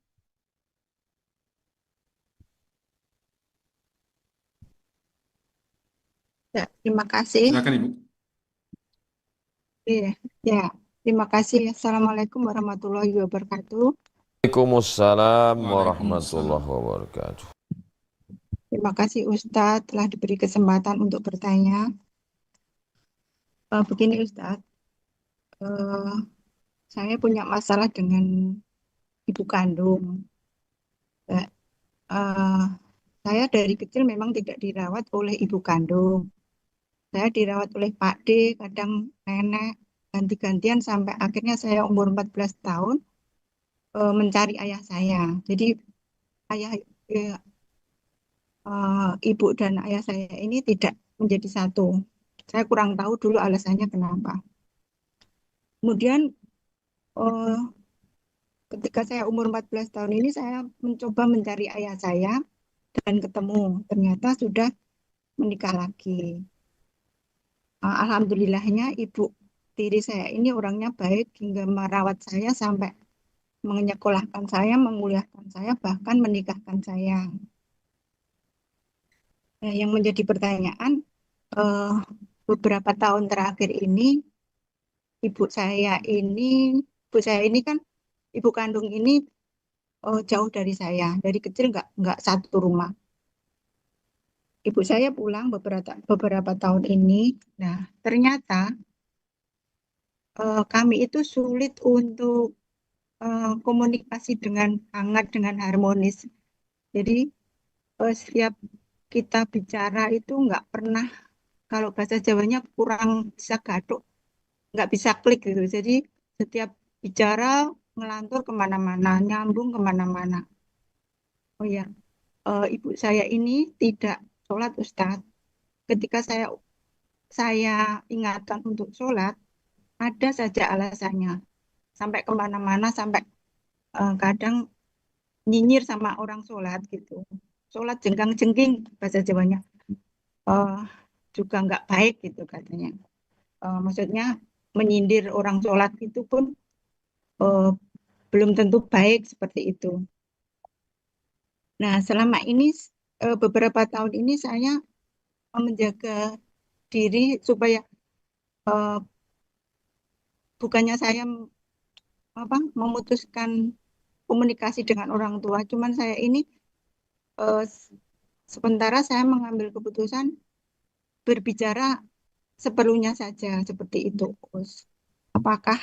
Ya, terima kasih. Silakan Ibu. Ya, terima kasih. Assalamualaikum warahmatullahi wabarakatuh. Waalaikumsalam Waalaikumsalam. warahmatullahi wabarakatuh. Terima kasih Ustadz telah diberi kesempatan untuk bertanya. Begini Ustadz, eh, saya punya masalah dengan ibu kandung. Eh, eh, saya dari kecil memang tidak dirawat oleh ibu kandung. Saya dirawat oleh Pak D, kadang nenek, ganti-gantian sampai akhirnya saya umur 14 tahun mencari ayah saya. Jadi ayah eh, ibu dan ayah saya ini tidak menjadi satu. Saya kurang tahu dulu alasannya kenapa. Kemudian eh, ketika saya umur 14 tahun ini saya mencoba mencari ayah saya dan ketemu. Ternyata sudah menikah lagi. Alhamdulillahnya ibu tiri saya ini orangnya baik hingga merawat saya sampai menyekolahkan saya, menguliahkan saya, bahkan menikahkan saya. Nah, yang menjadi pertanyaan, eh, beberapa tahun terakhir ini, ibu saya ini, ibu saya ini kan, ibu kandung ini jauh dari saya, dari kecil nggak satu rumah. Ibu saya pulang beberapa tahun ini. Nah, ternyata kami itu sulit untuk komunikasi dengan hangat, dengan harmonis. Jadi setiap kita bicara itu nggak pernah, kalau bahasa Jawanya kurang bisa gaduk, nggak bisa klik gitu. Jadi setiap bicara ngelantur kemana-mana, nyambung kemana-mana. Oh ya, ibu saya ini tidak sholat Ustadz. Ketika saya ingatkan untuk sholat, ada saja alasannya. Sampai kemana-mana, sampai kadang nyinyir sama orang sholat gitu. Sholat jengkang-jengking bahasa Jawanya. eh, Juga nggak baik gitu katanya. Maksudnya menyindir orang sholat itu pun eh, belum tentu baik seperti itu. Nah, selama ini beberapa tahun ini saya menjaga diri supaya eh, bukannya saya memutuskan komunikasi dengan orang tua, cuman saya ini eh, sementara saya mengambil keputusan berbicara seperlunya saja seperti itu. Terus, apakah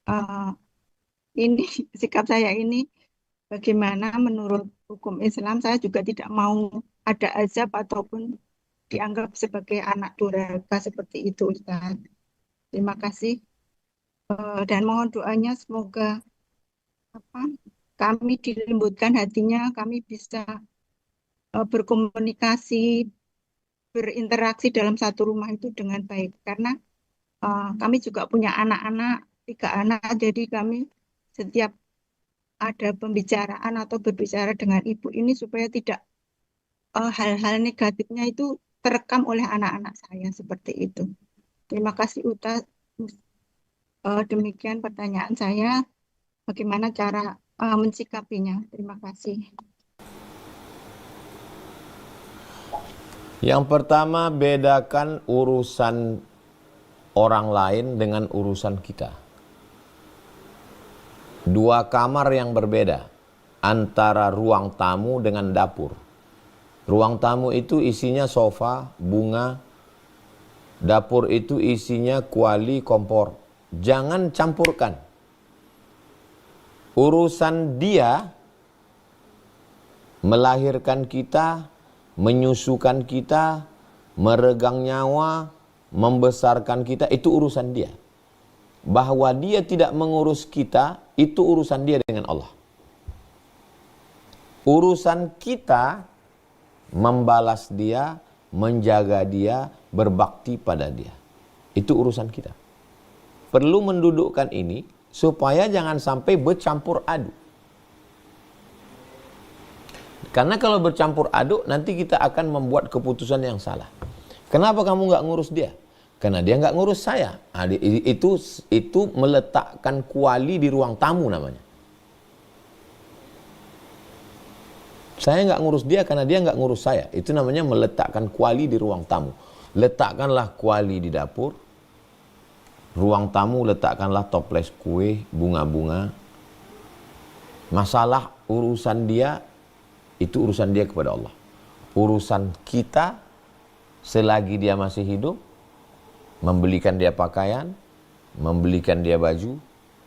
eh, ini sikap saya ini bagaimana menurut hukum Islam? Saya juga tidak mau ada azab ataupun dianggap sebagai anak durhaka seperti itu, Ustaz. Terima kasih dan mohon doanya semoga apa kami dilembutkan hatinya, kami bisa berkomunikasi, berinteraksi dalam satu rumah itu dengan baik. Karena kami juga punya anak-anak, 3 anak, jadi kami setiap ada pembicaraan atau berbicara dengan ibu ini supaya tidak hal-hal negatifnya itu terekam oleh anak-anak saya seperti itu. Terima kasih Uta. Demikian pertanyaan saya. Bagaimana cara mensikapinya? Terima kasih. Yang pertama, bedakan urusan orang lain dengan urusan kita. 2 kamar yang berbeda antara ruang tamu dengan dapur. Ruang tamu itu isinya sofa, bunga. Dapur itu isinya kuali, kompor. Jangan campurkan. Urusan dia melahirkan kita, menyusukan kita, meregang nyawa, membesarkan kita, itu urusan dia. Bahwa dia tidak mengurus kita, itu urusan dia dengan Allah. Urusan kita membalas dia, menjaga dia, berbakti pada dia. Itu urusan kita. Perlu mendudukkan ini supaya jangan sampai bercampur aduk. Karena kalau bercampur aduk, nanti kita akan membuat keputusan yang salah. Kenapa kamu nggak ngurus dia? Karena dia nggak ngurus saya. Itu meletakkan kuali di ruang tamu namanya. Saya nggak ngurus dia karena dia nggak ngurus saya. Itu namanya meletakkan kuali di ruang tamu. Letakkanlah kuali di dapur. Ruang tamu letakkanlah toples kue, bunga-bunga. Masalah urusan dia, itu urusan dia kepada Allah. urusan kita selagi dia masih hidup, membelikan dia pakaian, membelikan dia baju,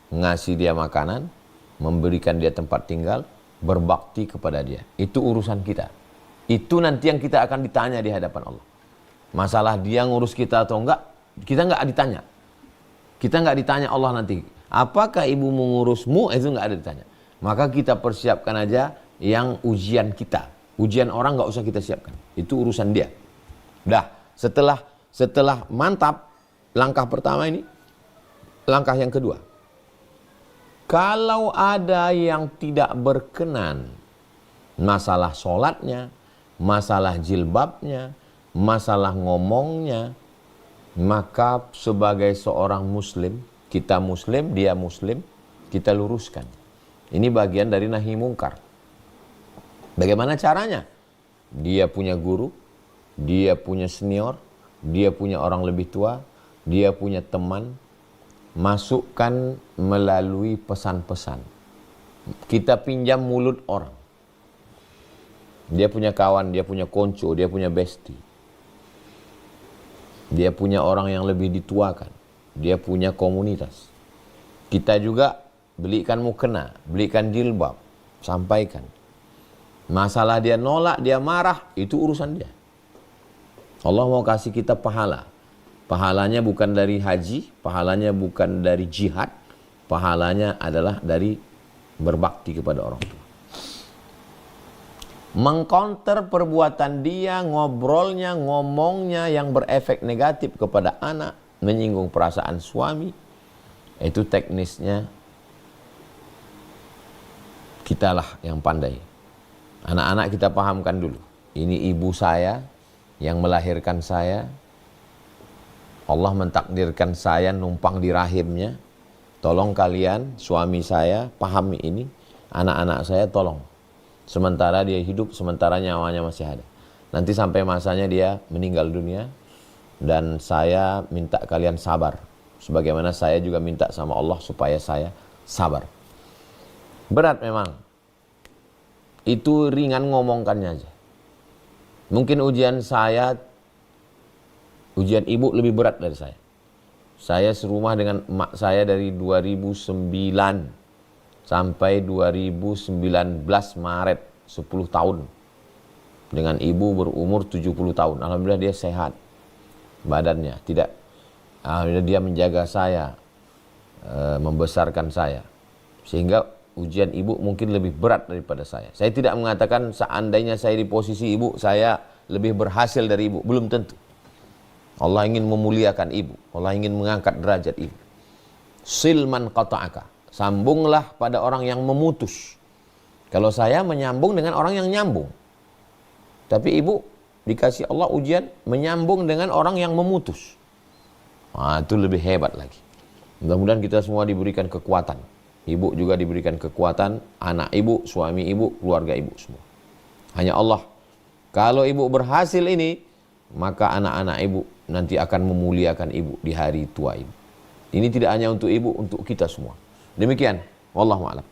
ngasih dia makanan, memberikan dia tempat tinggal, berbakti kepada dia. Itu urusan kita. Itu nanti yang kita akan ditanya di hadapan Allah. Masalah dia ngurus kita atau enggak, kita enggak ditanya. Kita enggak ditanya Allah nanti, apakah ibu mengurusmu? Itu enggak ada ditanya. Maka kita persiapkan aja yang ujian kita. Ujian orang enggak usah kita siapkan. Itu urusan dia. Dah, setelah mantap langkah pertama ini, langkah yang kedua. Kalau ada yang tidak berkenan, masalah sholatnya, masalah jilbabnya, masalah ngomongnya, maka sebagai seorang muslim, kita muslim, dia muslim, kita luruskan. Ini bagian dari nahi mungkar. Bagaimana caranya? Dia punya guru, dia punya senior, dia punya orang lebih tua, dia punya teman, masukkan melalui pesan-pesan. Kita pinjam mulut orang. Dia punya kawan, dia punya konco, dia punya bestie. Dia punya orang yang lebih dituakan. Dia punya komunitas. Kita juga belikan mukena, belikan jilbab, sampaikan. Masalah dia nolak, dia marah, itu urusan dia. Allah mau kasih kita pahala. Pahalanya bukan dari haji, pahalanya bukan dari jihad, pahalanya adalah dari berbakti kepada orang tua. Mengcounter perbuatan dia, ngobrolnya, ngomongnya yang berefek negatif kepada anak, menyinggung perasaan suami, itu teknisnya kitalah yang pandai. Anak-anak kita pahamkan dulu. Ini ibu saya yang melahirkan saya. Allah mentakdirkan saya numpang di rahimnya. Tolong kalian, suami saya, pahami ini. Anak-anak saya tolong. Sementara dia hidup, sementara nyawanya masih ada. Nanti sampai masanya dia meninggal dunia. Dan saya minta kalian sabar. Sebagaimana saya juga minta sama Allah supaya saya sabar. Berat memang. Itu ringan ngomongkannya aja. Mungkin ujian saya, ujian ibu lebih berat dari saya. Saya serumah dengan emak saya dari 2009 sampai 2019 Maret, 10 tahun. Dengan ibu berumur 70 tahun. Alhamdulillah dia sehat badannya. Alhamdulillah dia menjaga saya, membesarkan saya. Sehingga ujian ibu mungkin lebih berat daripada saya. Saya tidak mengatakan seandainya saya di posisi ibu, saya lebih berhasil dari ibu. Belum tentu. Allah ingin memuliakan ibu. Allah ingin mengangkat derajat ibu. Silman qata'aka. Sambunglah pada orang yang memutus. Kalau saya menyambung dengan orang yang nyambung. Tapi ibu dikasih Allah ujian menyambung dengan orang yang memutus. Nah, itu lebih hebat lagi. Mudah-mudahan kita semua diberikan kekuatan. Ibu juga diberikan kekuatan. Anak ibu, suami ibu, keluarga ibu semua. Hanya Allah. Kalau ibu berhasil ini, maka anak-anak ibu nanti akan memuliakan ibu di hari tua ibu. Ini tidak hanya untuk ibu, untuk kita semua. Demikian, wallahu a'lam.